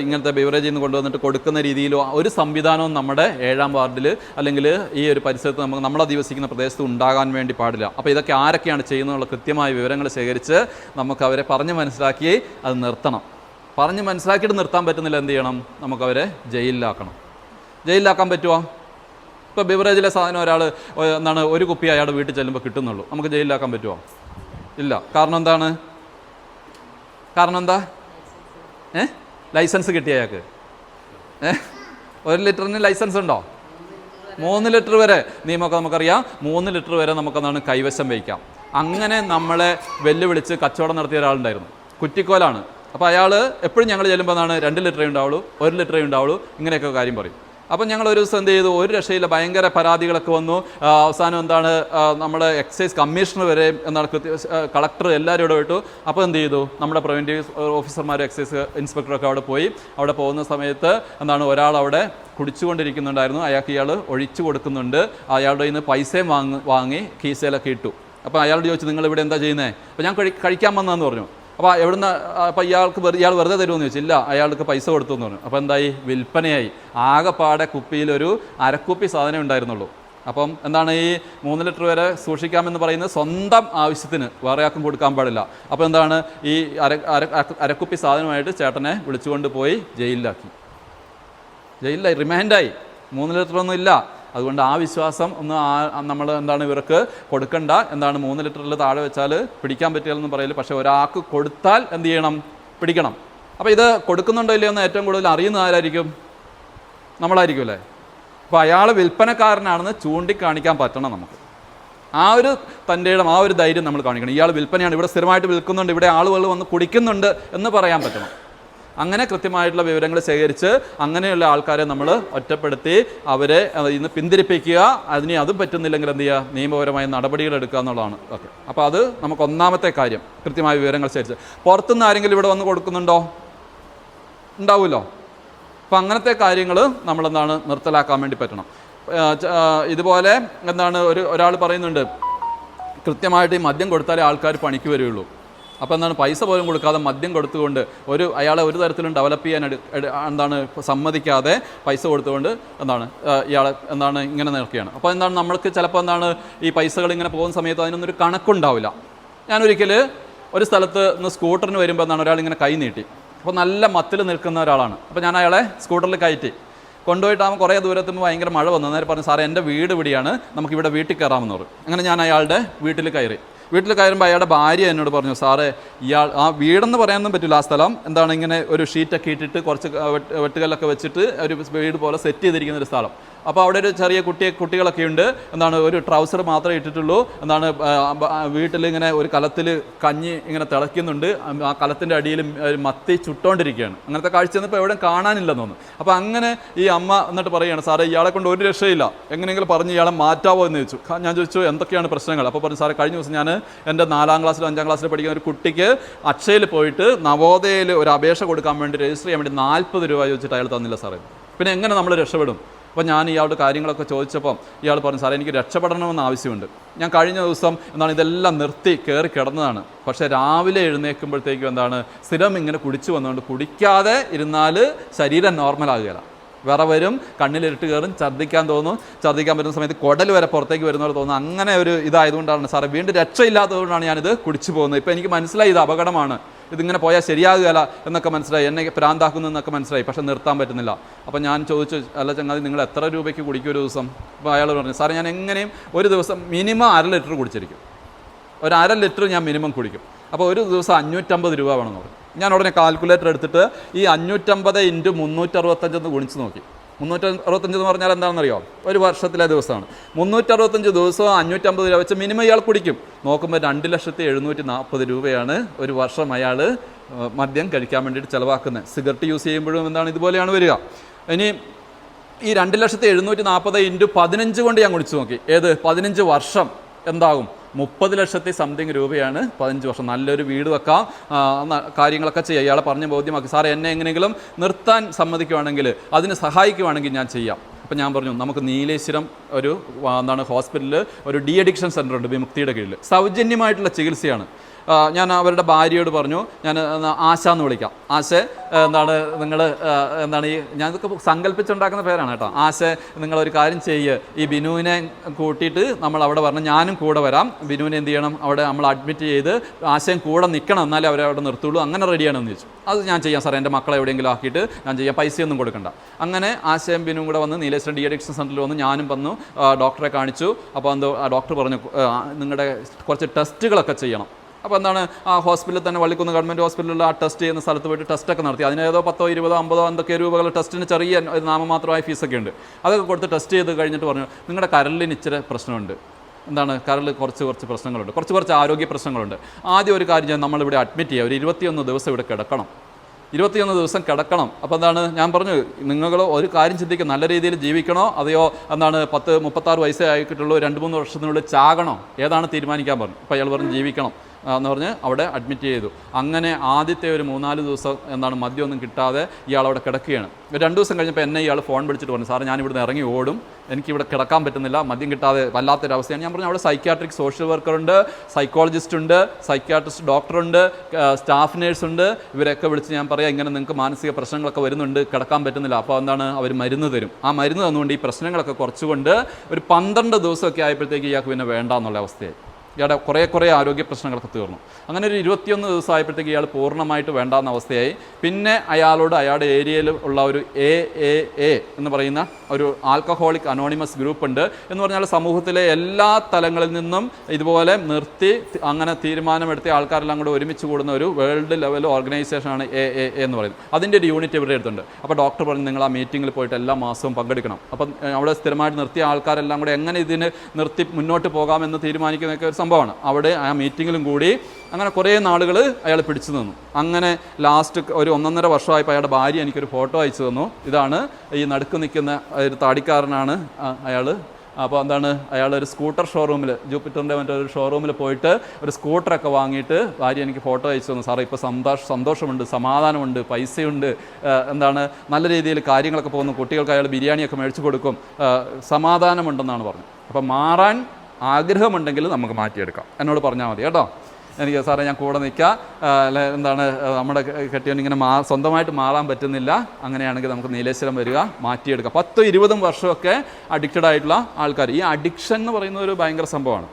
ഇങ്ങനത്തെ ബിവറേജിൽ നിന്ന് കൊണ്ടുവന്നിട്ട് കൊടുക്കുന്ന രീതിയിലോ ഒരു സംവിധാനവും നമ്മുടെ 7ാം വാർഡിൽ അല്ലെങ്കിൽ ഈ ഒരു പരിസരത്ത് നമ്മൾ അധിവസിക്കുന്ന പ്രദേശത്ത് ഉണ്ടാകാൻ വേണ്ടി പാടില്ല. അപ്പോൾ ഇതൊക്കെ ആരൊക്കെയാണ് ചെയ്യുന്നതിനുള്ള കൃത്യമായ വിവരങ്ങൾ ശേഖരിച്ച് നമുക്ക് അവരെ പറഞ്ഞ് മനസ്സിലാക്കി അത് നിർത്തണം. പറഞ്ഞ് മനസ്സിലാക്കിയിട്ട് നിർത്താൻ പറ്റുന്നില്ല, എന്ത് ചെയ്യണം? നമുക്കവരെ ജയിലിലാക്കണം. ജയിലിലാക്കാൻ പറ്റുമോ? ഇപ്പോൾ ബിവറേജിലെ സാധനം ഒരാൾ എന്താണ് ഒരു കുപ്പി അയാളുടെ വീട്ടിൽ ചെല്ലുമ്പോൾ കിട്ടുന്നുള്ളൂ, നമുക്ക് ജയിലിലാക്കാൻ പറ്റുമോ? ഇല്ല. കാരണം എന്താണ്? കാരണം എന്താ? ലൈസൻസ് കിട്ടിയ അയാൾക്ക് 1 ലിറ്ററിന് ലൈസൻസ് ഉണ്ടോ? 3 ലിറ്റർ വരെ നിയമമൊക്കെ നമുക്കറിയാം. 3 ലിറ്റർ വരെ നമുക്കെന്താണ് കൈവശം വയ്ക്കാം. അങ്ങനെ നമ്മളെ വെല്ലുവിളിച്ച് കച്ചവടം നടത്തിയ ഒരാളുണ്ടായിരുന്നു, കുറ്റിക്കോലാണ്. അപ്പോൾ അയാൾ എപ്പോഴും ഞങ്ങൾ ചെല്ലുമ്പോൾ എന്താണ് 2 ലിറ്ററേ ഉണ്ടാവുള്ളൂ, 1 ലിറ്ററേ ഉണ്ടാവുള്ളൂ, ഇങ്ങനെയൊക്കെ കാര്യം പറയും. അപ്പം ഞങ്ങൾ ഒരു ദിവസം എന്ത് ചെയ്തു, ഒരു രക്ഷയില്ല, ഭയങ്കര പരാതികളൊക്കെ വന്നു. അവസാനം എന്താണ് നമ്മുടെ എക്സൈസ് കമ്മീഷണർ വരെ എന്താണ് കളക്ടർ എല്ലാവരും ഇവിടെ വിട്ടു. അപ്പോൾ എന്ത് ചെയ്തു, നമ്മുടെ പ്രിവൻറ്റീവ് ഓഫീസർമാരും എക്സൈസ് ഇൻസ്പെക്ടറൊക്കെ അവിടെ പോയി. അവിടെ പോകുന്ന സമയത്ത് എന്താണ് ഒരാൾ അവിടെ കുടിച്ചുകൊണ്ടിരിക്കുന്നുണ്ടായിരുന്നു. അയാൾക്ക് ഇയാൾ ഒഴിച്ചു കൊടുക്കുന്നുണ്ട്. അയാളുടെ കയ്യിൽ നിന്ന് പൈസയും വാങ്ങി കീസയിലൊക്കെ ഇട്ടു. അപ്പോൾ അയാളോട് ചോദിച്ചു, നിങ്ങൾ ഇവിടെ എന്താ ചെയ്യുന്നത്? അപ്പോൾ ഞാൻ കഴിക്കാൻ വന്നതെന്ന് പറഞ്ഞു. അപ്പോൾ എവിടുന്ന്, അപ്പോൾ ഇയാൾ വെറുതെ തരുമെന്ന് ചോദിച്ചില്ല, അയാൾക്ക് പൈസ കൊടുത്തു എന്ന് പറഞ്ഞു. അപ്പോൾ എന്തായി, വിൽപ്പനയായി. ആകെപ്പാടെ കുപ്പിയിലൊരു അരക്കുപ്പി സാധനം ഉണ്ടായിരുന്നുള്ളൂ. അപ്പം എന്താണ്, ഈ 3 ലിറ്റർ വരെ സൂക്ഷിക്കാമെന്ന് പറയുന്നത് സ്വന്തം ആവശ്യത്തിന്, വേറെ ആർക്കും കൊടുക്കാൻ പാടില്ല. അപ്പോൾ എന്താണ്, ഈ അരക്കുപ്പി സാധനമായിട്ട് ചേട്ടനെ വിളിച്ചുകൊണ്ട് പോയി ജയിലിലാക്കി. റിമാൻഡായി. 3 ലിറ്ററൊന്നും ഇല്ല. അതുകൊണ്ട് ആ വിശ്വാസം ഒന്ന് നമ്മൾ എന്താണ് ഇവർക്ക് കൊടുക്കണ്ട. എന്താണ് 3 ലിറ്ററിൽ താഴെ വെച്ചാൽ പിടിക്കാൻ പറ്റില്ലെന്ന് പറയില്ല. പക്ഷേ ഒരാൾക്ക് കൊടുത്താൽ എന്ത് ചെയ്യണം, പിടിക്കണം. അപ്പോൾ ഇത് കൊടുക്കുന്നുണ്ടോ ഇല്ലയോ എന്ന് ഏറ്റവും കൂടുതൽ അറിയുന്ന ആരായിരിക്കും? നമ്മളായിരിക്കും അല്ലേ? അപ്പോൾ അയാൾ വിൽപ്പനക്കാരനാണെന്ന് ചൂണ്ടിക്കാണിക്കാൻ പറ്റണം നമുക്ക്. ആ ഒരു തൻ്റെ ഇടം, ആ ഒരു ധൈര്യം നമ്മൾ കാണിക്കണം. ഇയാൾ വിൽപ്പനയാണ്, ഇവിടെ സ്ഥിരമായിട്ട് വിൽക്കുന്നുണ്ട്, ഇവിടെ ആളുകൾ വന്ന് കുടിക്കുന്നുണ്ട് എന്ന് പറയാൻ പറ്റണം. അങ്ങനെ കൃത്യമായിട്ടുള്ള വിവരങ്ങൾ ശേഖരിച്ച് അങ്ങനെയുള്ള ആൾക്കാരെ നമ്മൾ ഒറ്റപ്പെടുത്തി അവരെ ഇന്ന് പിന്തിരിപ്പിക്കുക. അതും പറ്റുന്നില്ലെങ്കിൽ എന്ത് ചെയ്യുക, നിയമപരമായ നടപടികൾ എടുക്കുക എന്നുള്ളതാണ്. ഓക്കെ, അപ്പോൾ അത് നമുക്ക് ഒന്നാമത്തെ കാര്യം, കൃത്യമായ വിവരങ്ങൾ ശേഖരിച്ച്. പുറത്തുനിന്ന് ആരെങ്കിലും ഇവിടെ വന്ന് കൊടുക്കുന്നുണ്ടോ? ഉണ്ടാവുമല്ലോ. അപ്പം അങ്ങനത്തെ കാര്യങ്ങൾ നമ്മളെന്താണ് നിർത്തലാക്കാൻ വേണ്ടി പറ്റണം. ഇതുപോലെ എന്താണ് ഒരാൾ പറയുന്നുണ്ട്, കൃത്യമായിട്ട് ഈ മദ്യം കൊടുത്താലേ ആൾക്കാർ പണിക്ക് വരികയുള്ളൂ. അപ്പോൾ എന്താണ്, പൈസ പോലും കൊടുക്കാതെ മദ്യം കൊടുത്തുകൊണ്ട് അയാളെ ഒരു തരത്തിലും ഡെവലപ്പ് ചെയ്യാൻ എന്താണ് സമ്മതിക്കാതെ പൈസ കൊടുത്തുകൊണ്ട് ഇയാളെ ഇങ്ങനെ നിൽക്കുകയാണ്. അപ്പോൾ നമ്മൾക്ക് ചിലപ്പോൾ ഈ പൈസകൾ ഇങ്ങനെ പോകുന്ന സമയത്ത് അതിനൊന്നൊരു കണക്കുണ്ടാവില്ല. ഞാനൊരിക്കൽ ഒരു സ്ഥലത്ത് നിന്ന് സ്കൂട്ടറിന് വരുമ്പോൾ ഒരാളിങ്ങനെ കൈ നീട്ടി. അപ്പോൾ നല്ല മത്തിൽ നിൽക്കുന്ന ഒരാളാണ്. അപ്പോൾ ഞാൻ അയാളെ സ്കൂട്ടറിൽ കയറ്റി കൊണ്ടുപോയിട്ടാകുമ്പോൾ കുറേ ദൂരത്തുമ്പോൾ ഭയങ്കര മഴ വന്നു. അന്നേരം പറഞ്ഞു, സാറേ എൻ്റെ വീട് ഇവിടെയാണ്, നമുക്കിവിടെ വീട്ടിൽ കയറാമെന്ന് പറഞ്ഞു. അങ്ങനെ ഞാൻ അയാളുടെ വീട്ടിൽ കയറുമ്പോൾ അയാളുടെ ഭാര്യ എന്നോട് പറഞ്ഞു, സാറേ ആ വീടെന്ന് പറയാനൊന്നും പറ്റില്ല, ആ സ്ഥലം ഇങ്ങനെ ഒരു ഷീറ്റൊക്കെ ഇട്ടിട്ട് കുറച്ച് വെട്ടുകല്ലൊക്കെ വെച്ചിട്ട് ഒരു വീട് പോലെ സെറ്റ് ചെയ്തിരിക്കുന്ന ഒരു സ്ഥലം. അപ്പോൾ അവിടെ ഒരു ചെറിയ കുട്ടികളൊക്കെ ഉണ്ട്. ഒരു ട്രൗസർ മാത്രമേ ഇട്ടിട്ടുള്ളൂ. വീട്ടിലിങ്ങനെ ഒരു കലത്തിൽ കഞ്ഞി ഇങ്ങനെ തിളയ്ക്കുന്നുണ്ട്. ആ കലത്തിൻ്റെ അടിയിൽ മത്തി ചുട്ടോണ്ടിരിക്കുകയാണ്. അങ്ങനത്തെ കാഴ്ച ഇപ്പോൾ എവിടെ കാണാനില്ലെന്ന് തോന്നുന്നു. അപ്പോൾ അങ്ങനെ ഈ അമ്മ എന്നിട്ട് പറയുകയാണ്, സാറേ ഇയാളെ കൊണ്ട് ഒരു രക്ഷയില്ല, എങ്ങനെയെങ്കിലും പറഞ്ഞ് ഇയാളെ മാറ്റാവോ എന്ന് ചോദിച്ചു. ഞാൻ ചോദിച്ചു എന്തൊക്കെയാണ് പ്രശ്നങ്ങൾ. അപ്പോൾ പറഞ്ഞു, സാറേ കഴിഞ്ഞ ദിവസം ഞാൻ എൻ്റെ 4ാം ക്ലാസ്സിലും 5ാം ക്ലാസ്സിലും പഠിക്കുന്ന ഒരു കുട്ടിക്ക് അക്ഷയയിൽ പോയിട്ട് നവോദയയിൽ ഒരു അപേക്ഷ കൊടുക്കാൻ വേണ്ടി രജിസ്റ്റർ ചെയ്യാൻ വേണ്ടി 40 രൂപ ചോദിച്ചിട്ട് അയാൾ തന്നില്ല സാറേ. പിന്നെ എങ്ങനെ നമ്മൾ രക്ഷപ്പെടും? അപ്പോൾ ഞാൻ ഇയാളുടെ കാര്യങ്ങളൊക്കെ ചോദിച്ചപ്പം ഇയാൾ പറഞ്ഞു, സാറേ എനിക്ക് രക്ഷപ്പെടണമെന്ന് ആവശ്യമുണ്ട്. ഞാൻ കഴിഞ്ഞ ദിവസം ഇതെല്ലാം നിർത്തി കയറി കിടന്നതാണ്. പക്ഷേ രാവിലെ എഴുന്നേൽക്കുമ്പോഴത്തേക്കും സ്ഥിരം ഇങ്ങനെ കുടിച്ചു വന്നുകൊണ്ട് കുടിക്കാതെ ഇരുന്നാൽ ശരീരം നോർമലാകുകയില്ല. വരും, കണ്ണിലിരുട്ട് കയറും, ഛർദ്ദിക്കാൻ തോന്നും, ഛർദ്ദിക്കാൻ വരുന്ന സമയത്ത് കുടൽ വരെ പുറത്തേക്ക് വരുന്നവർ തോന്നും. അങ്ങനെ ഒരു ഇതായതുകൊണ്ടാണ് സാറേ, വീണ്ടും രക്ഷയില്ലാത്തതുകൊണ്ടാണ് ഞാനിത് കുടിച്ചു പോകുന്നത്. ഇപ്പോൾ എനിക്ക് മനസ്സിലായി ഇത് അപകടമാണ്, ഇതിങ്ങനെ പോയാൽ ശരിയാകുകയില്ല എന്നൊക്കെ മനസ്സിലായി, എന്നെ പ്രാന്താക്കുന്നു എന്നൊക്കെ മനസ്സിലായി. പക്ഷേ നിർത്താൻ പറ്റുന്നില്ല. അപ്പോൾ ഞാൻ ചോദിച്ചു, അല്ല ചങ്ങാതി നിങ്ങൾ എത്ര രൂപയ്ക്ക് കുടിക്കും ഒരു ദിവസം? അപ്പോൾ അയാൾ പറഞ്ഞു, സാറേ ഞാൻ എങ്ങനെയും ഒരു ദിവസം മിനിമം 1/2 ലിറ്റർ കുടിച്ചിരിക്കും. ഒരു 1/2 ലിറ്റർ ഞാൻ മിനിമം കുടിക്കും. അപ്പോൾ ഒരു ദിവസം 550 രൂപ വേണമെന്ന് പറഞ്ഞു. ഞാൻ ഉടനെ കാൽക്കുലേറ്റർ എടുത്തിട്ട് ഈ 550 × 365 എന്ന് ഗുണിച്ച് നോക്കി. 365 എന്ന് പറഞ്ഞാൽ എന്താണെന്നറിയോ? ഒരു വർഷത്തിലെ ദിവസമാണ്. 365 ദിവസവും 550 രൂപ വെച്ച് മിനിമം ഇയാൾ കുടിക്കും. നോക്കുമ്പോൾ 2,740,000 രൂപയാണ് ഒരു വർഷം അയാൾ മദ്യം കഴിക്കാൻ വേണ്ടിയിട്ട് ചിലവാക്കുന്നത്. സിഗരറ്റ് യൂസ് ചെയ്യുമ്പോഴും ഇതുപോലെയാണ് വരിക. ഇനി ഈ 2,740,000 × 15 കൊണ്ട് ഞാൻ ഗുണിച്ച് നോക്കി. 15 വർഷം എന്താകും? 30,00,000 സംതിങ് രൂപയാണ് 15 വർഷം. നല്ലൊരു വീട് വെക്കാം, കാര്യങ്ങളൊക്കെ ചെയ്യാം. ഇയാളെ പറഞ്ഞ് ബോധ്യമാക്കി, സാറേ എന്നെ എങ്ങനെയെങ്കിലും നിർത്താൻ സമ്മതിക്കുവാണെങ്കിൽ, അതിന് സഹായിക്കുവാണെങ്കിൽ ഞാൻ ചെയ്യാം. അപ്പോൾ ഞാൻ പറഞ്ഞു, നമുക്ക് നീലേശ്വരം ഒരു ഹോസ്പിറ്റലിൽ ഒരു ഡി അഡിക്ഷൻ സെൻ്റർ ഉണ്ട്, വിമുക്തിയുടെ കീഴിൽ. സൗജന്യമായിട്ടുള്ള ചികിത്സയാണ്. ഞാൻ അവരുടെ ഭാര്യയോട് പറഞ്ഞു, ഞാൻ ആശ എന്ന് വിളിക്കാം. ആശ നിങ്ങൾ ഞാനതൊക്കെ സങ്കല്പിച്ചുണ്ടാക്കുന്ന പേരാണ് കേട്ടോ. ആശ നിങ്ങളൊരു കാര്യം ചെയ്യുക, ഈ ബിനുവിനെ കൂട്ടിയിട്ട് നമ്മൾ അവിടെ വരണം, ഞാനും കൂടെ വരാം. ബിനുവിനെ എന്ത് ചെയ്യണം, അവിടെ നമ്മൾ അഡ്മിറ്റ് ചെയ്ത് ആശയം കൂടെ നിൽക്കണം, എന്നാലേ അവരെ അവിടെ നിർത്തുള്ളൂ. അങ്ങനെ റെഡിയാണെന്ന് ചോദിച്ചു. അത് ഞാൻ ചെയ്യാം സാർ, എൻ്റെ മക്കളെ എവിടെയെങ്കിലും ആക്കിയിട്ട് ഞാൻ ചെയ്യാം, പൈസയൊന്നും കൊടുക്കണ്ട. അങ്ങനെ ആശയം ബിനുവും കൂടെ വന്ന് നീലേശ്വരം ഡി അഡിക്ഷൻ സെൻ്ററിൽ വന്ന് ഞാനും വന്നു, ഡോക്ടറെ കാണിച്ചു. അപ്പോൾ ഡോക്ടർ പറഞ്ഞു, നിങ്ങളുടെ കുറച്ച് ടെസ്റ്റുകളൊക്കെ ചെയ്യണം. അപ്പോൾ ആ ഹോസ്പിറ്റലിൽ തന്നെ, വള്ളിക്കുന്ന് ഗവൺമെൻറ് ഹോസ്പിറ്റലിൽ ആ ടെസ്റ്റ് ചെയ്യുന്ന സ്ഥലത്ത് പോയിട്ട് ടെസ്റ്റൊക്കെ നടത്തി. അതിനേതോ 10, 20, 50 എന്തൊക്കെ രൂപകൾ ടെസ്റ്റിന് ചെറിയ നാമമാത്രമായ ഫീസൊക്കെ ഉണ്ട്. അതൊക്കെ കൊടുത്ത് ടെസ്റ്റ് ചെയ്ത് കഴിഞ്ഞിട്ട് പറഞ്ഞു, നിങ്ങളുടെ കരളിന് ഇച്ചിരി പ്രശ്നമുണ്ട്. കരളിൽ കുറച്ച് പ്രശ്നങ്ങളുണ്ട്, കുറച്ച് ആരോഗ്യ പ്രശ്നങ്ങളുണ്ട്. ആദ്യം ഒരു കാര്യം, നമ്മളിവിടെ അഡ്മിറ്റ് ചെയ്യുക, ഒരു 21 ദിവസം ഇവിടെ കിടക്കണം. 21 ദിവസം കിടക്കണം. അപ്പോൾ ഞാൻ പറഞ്ഞു, നിങ്ങൾ ഒരു കാര്യം ചിന്തിക്കുക, നല്ല രീതിയിൽ ജീവിക്കണോ അതെയോ 36 വയസ്സേ ആയിട്ടുള്ളൂ, 2-3 വർഷത്തിനുള്ളിൽ ചാകണോ, ഏതാണ് തീരുമാനിക്കാൻ പറഞ്ഞു. അപ്പോൾ അയാൾ പറഞ്ഞു ജീവിക്കണം എന്ന് പറഞ്ഞ് അവിടെ അഡ്മിറ്റ് ചെയ്തു. അങ്ങനെ ആദ്യത്തെ ഒരു 3-4 ദിവസം മദ്യമൊന്നും കിട്ടാതെ ഇയാൾ അവിടെ കിടക്കുകയാണ്. 2 ദിവസം കഴിഞ്ഞപ്പോൾ എന്നെ ഇയാൾ ഫോൺ വിളിച്ചിട്ട് പറഞ്ഞു, സാറേ ഞാനിവിടുന്ന് ഇറങ്ങി ഓടും, എനിക്കിവിടെ കിടക്കാൻ പറ്റുന്നില്ല, മദ്യം കിട്ടാതെ വല്ലാത്തൊരവസ്ഥയാണ്. ഞാൻ പറഞ്ഞു, അവിടെ സൈക്യാട്രിക് സോഷ്യൽ വർക്കറുണ്ട്, സൈക്കോളജിസ്റ്റ് ഉണ്ട്, സൈക്യാട്രിസ്റ്റ് ഡോക്ടറുണ്ട്, സ്റ്റാഫ് നേഴ്സുണ്ട്. ഇവരൊക്കെ വിളിച്ച് ഞാൻ പറയാം, ഇങ്ങനെ നിങ്ങൾക്ക് മാനസിക പ്രശ്നങ്ങളൊക്കെ വരുന്നുണ്ട്, കിടക്കാൻ പറ്റുന്നില്ല. അപ്പോൾ അവർ മരുന്ന് തരും. ആ മരുന്ന് തന്നുകൊണ്ട് ഈ പ്രശ്നങ്ങളൊക്കെ കുറച്ചുകൊണ്ട് ഒരു 12 ദിവസമൊക്കെ ആയപ്പോഴത്തേക്ക് ഇയാൾക്ക് പിന്നെ വേണ്ട എന്നുള്ള അവസ്ഥയായി. ഇയാളുടെ കുറേ ആരോഗ്യ പ്രശ്നങ്ങളൊക്കെ തീർന്നു. അങ്ങനെ ഒരു 21 ദിവസം ആയപ്പോഴത്തേക്ക് ഇയാൾ പൂർണ്ണമായിട്ട് വേണ്ടാന്ന അവസ്ഥയായി. പിന്നെ അയാളോട് അയാളുടെ ഏരിയയിൽ ഉള്ള ഒരു AAA എന്ന് പറയുന്ന ഒരു ആൽക്കഹോളിക് അനോണിമസ് ഗ്രൂപ്പ് ഉണ്ട്. എന്ന് പറഞ്ഞാൽ സമൂഹത്തിലെ എല്ലാ തലങ്ങളിൽ നിന്നും ഇതുപോലെ നിർത്തി അങ്ങനെ തീരുമാനമെടുത്തിയ ആൾക്കാരെല്ലാം കൂടെ ഒരുമിച്ച് കൂടുന്ന ഒരു വേൾഡ് ലെവൽ ഓർഗനൈസേഷനാണ് AAA എന്ന് പറയുന്നത്. അതിൻ്റെ ഒരു യൂണിറ്റ് ഇവിടെ എടുത്തുണ്ട്. അപ്പോൾ ഡോക്ടർ പറഞ്ഞു, നിങ്ങൾ ആ മീറ്റിങ്ങിൽ പോയിട്ട് എല്ലാ മാസവും പങ്കെടുക്കണം. അപ്പം അവിടെ സ്ഥിരമായിട്ട് നിർത്തിയ ആൾക്കാരെല്ലാം കൂടെ എങ്ങനെ ഇതിന് നിർത്തി മുന്നോട്ട് പോകാമെന്ന് തീരുമാനിക്കുന്നതൊക്കെ ഒരു സംഭവമാണ്. അവിടെ ആ മീറ്റിങ്ങിലും കൂടി അങ്ങനെ കുറേ നാളുകൾ അയാൾ പിടിച്ചു നിന്നു. അങ്ങനെ ലാസ്റ്റ് ഒരു 1.5 വർഷമായപ്പോൾ അയാളുടെ ഭാര്യ എനിക്കൊരു ഫോട്ടോ അയച്ചു തന്നു. ഇതാണ് ഈ നടുക്ക് നിൽക്കുന്ന ഒരു താടിക്കാരനാണ് അയാൾ. അപ്പോൾ എന്താണ് അയാൾ ഒരു സ്കൂട്ടർ ഷോറൂമിൽ ജൂപ്പിറ്ററിൻ്റെ മറ്റൊരു ഷോറൂമിൽ പോയിട്ട് ഒരു സ്കൂട്ടറൊക്കെ വാങ്ങിയിട്ട് ഭാര്യ എനിക്ക് ഫോട്ടോ അയച്ചു തന്നു. സാറേ ഇപ്പോൾ സന്തോഷമുണ്ട്, സമാധാനമുണ്ട്, പൈസയുണ്ട്, എന്താണ് നല്ല രീതിയിൽ കാര്യങ്ങളൊക്കെ പോകുന്നു, കുട്ടികൾക്ക് അയാൾ ബിരിയാണിയൊക്കെ മേടിച്ചു കൊടുക്കും, സമാധാനമുണ്ടെന്നാണ് പറഞ്ഞത്. അപ്പോൾ മാറാൻ ആഗ്രഹമുണ്ടെങ്കിൽ നമുക്ക് മാറ്റിയെടുക്കാം, എന്നോട് പറഞ്ഞാൽ മതി കേട്ടോ. എനിക്ക് സാറേ ഞാൻ കൂടെ നിൽക്കാം, എന്താണ് നമ്മുടെ കെട്ടിയോൻ ഇങ്ങനെ സ്വന്തമായിട്ട് മാറാൻ പറ്റുന്നില്ല, അങ്ങനെയാണെങ്കിൽ നമുക്ക് നീലേശ്വരം വരിക, മാറ്റിയെടുക്കാം. 10-20 വർഷമൊക്കെ അഡിക്റ്റഡ് ആയിട്ടുള്ള ആൾക്കാർ. ഈ അഡിക്ഷൻ എന്ന് പറയുന്ന ഒരു ഭയങ്കര സംഭവമാണ്.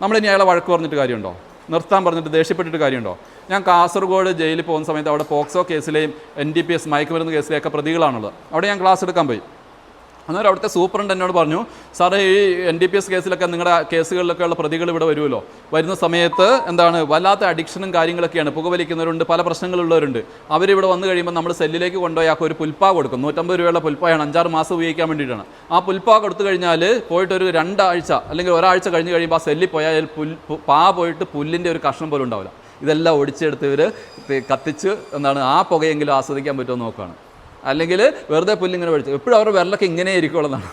നമ്മളിനി അയാളെ വഴക്ക് പറഞ്ഞിട്ട് കാര്യമുണ്ടോ? നിർത്താൻ പറഞ്ഞിട്ട് ദേഷ്യപ്പെട്ടിട്ട് കാര്യമുണ്ടോ? ഞാൻ കാസർഗോഡ് ജയിലിൽ പോകുന്ന സമയത്ത് അവിടെ പോക്സോ കേസിലെയും NDPS മയക്കുമരുന്ന് കേസിലെയൊക്കെ പ്രതികളാണുള്ളത്. അവിടെ ഞാൻ ക്ലാസ് എടുക്കാൻ പോയി. അന്നേരം അവിടുത്തെ സൂപ്രണ്ട് എന്നോട് പറഞ്ഞു, സാറേ ഈ NDPS കേസിലൊക്കെ നിങ്ങളുടെ കേസുകളിലൊക്കെ ഉള്ള പ്രതികൾ ഇവിടെ വരുമല്ലോ, വരുന്ന സമയത്ത് എന്താണ് വല്ലാത്ത അഡിക്ഷനും കാര്യങ്ങളൊക്കെയാണ്, പുകവലിക്കുന്നവരുണ്ട്, പല പ്രശ്നങ്ങളുള്ളവരുണ്ട്. അവരിവിടെ വന്നു കഴിയുമ്പോൾ നമ്മൾ സെല്ലിലേക്ക് കൊണ്ടുപോയാൽ ഒരു പുൽപ്പാ കൊടുക്കും. 150 രൂപയുള്ള പുൽപ്പായാണ്, 5-6 മാസം ഉപയോഗിക്കാൻ വേണ്ടിയിട്ടാണ്. ആ പുൽപ്പാ കൊടുത്തു കഴിഞ്ഞാൽ പോയിട്ട് ഒരു 2 ആഴ്ച അല്ലെങ്കിൽ ഒരാഴ്ച കഴിഞ്ഞ് കഴിയുമ്പോൾ ആ സെല്ലിൽ പോയാൽ പോയിട്ട് പുല്ലിൻ്റെ ഒരു കഷ്ണം പോലും ഉണ്ടാവില്ല. ഇതെല്ലാം ഒടിച്ചെടുത്ത് ഇവർ കത്തിച്ച് എന്താണ് ആ പുകയെങ്കിലും ആസ്വദിക്കാൻ പറ്റുമോ നോക്കുകയാണ്. അല്ലെങ്കിൽ വെറുതെ പുല്ലിങ്ങനെ പഠിച്ചു എപ്പോഴും അവരുടെ വിരലൊക്കെ ഇങ്ങനെ ഇരിക്കുള്ളതാണ്.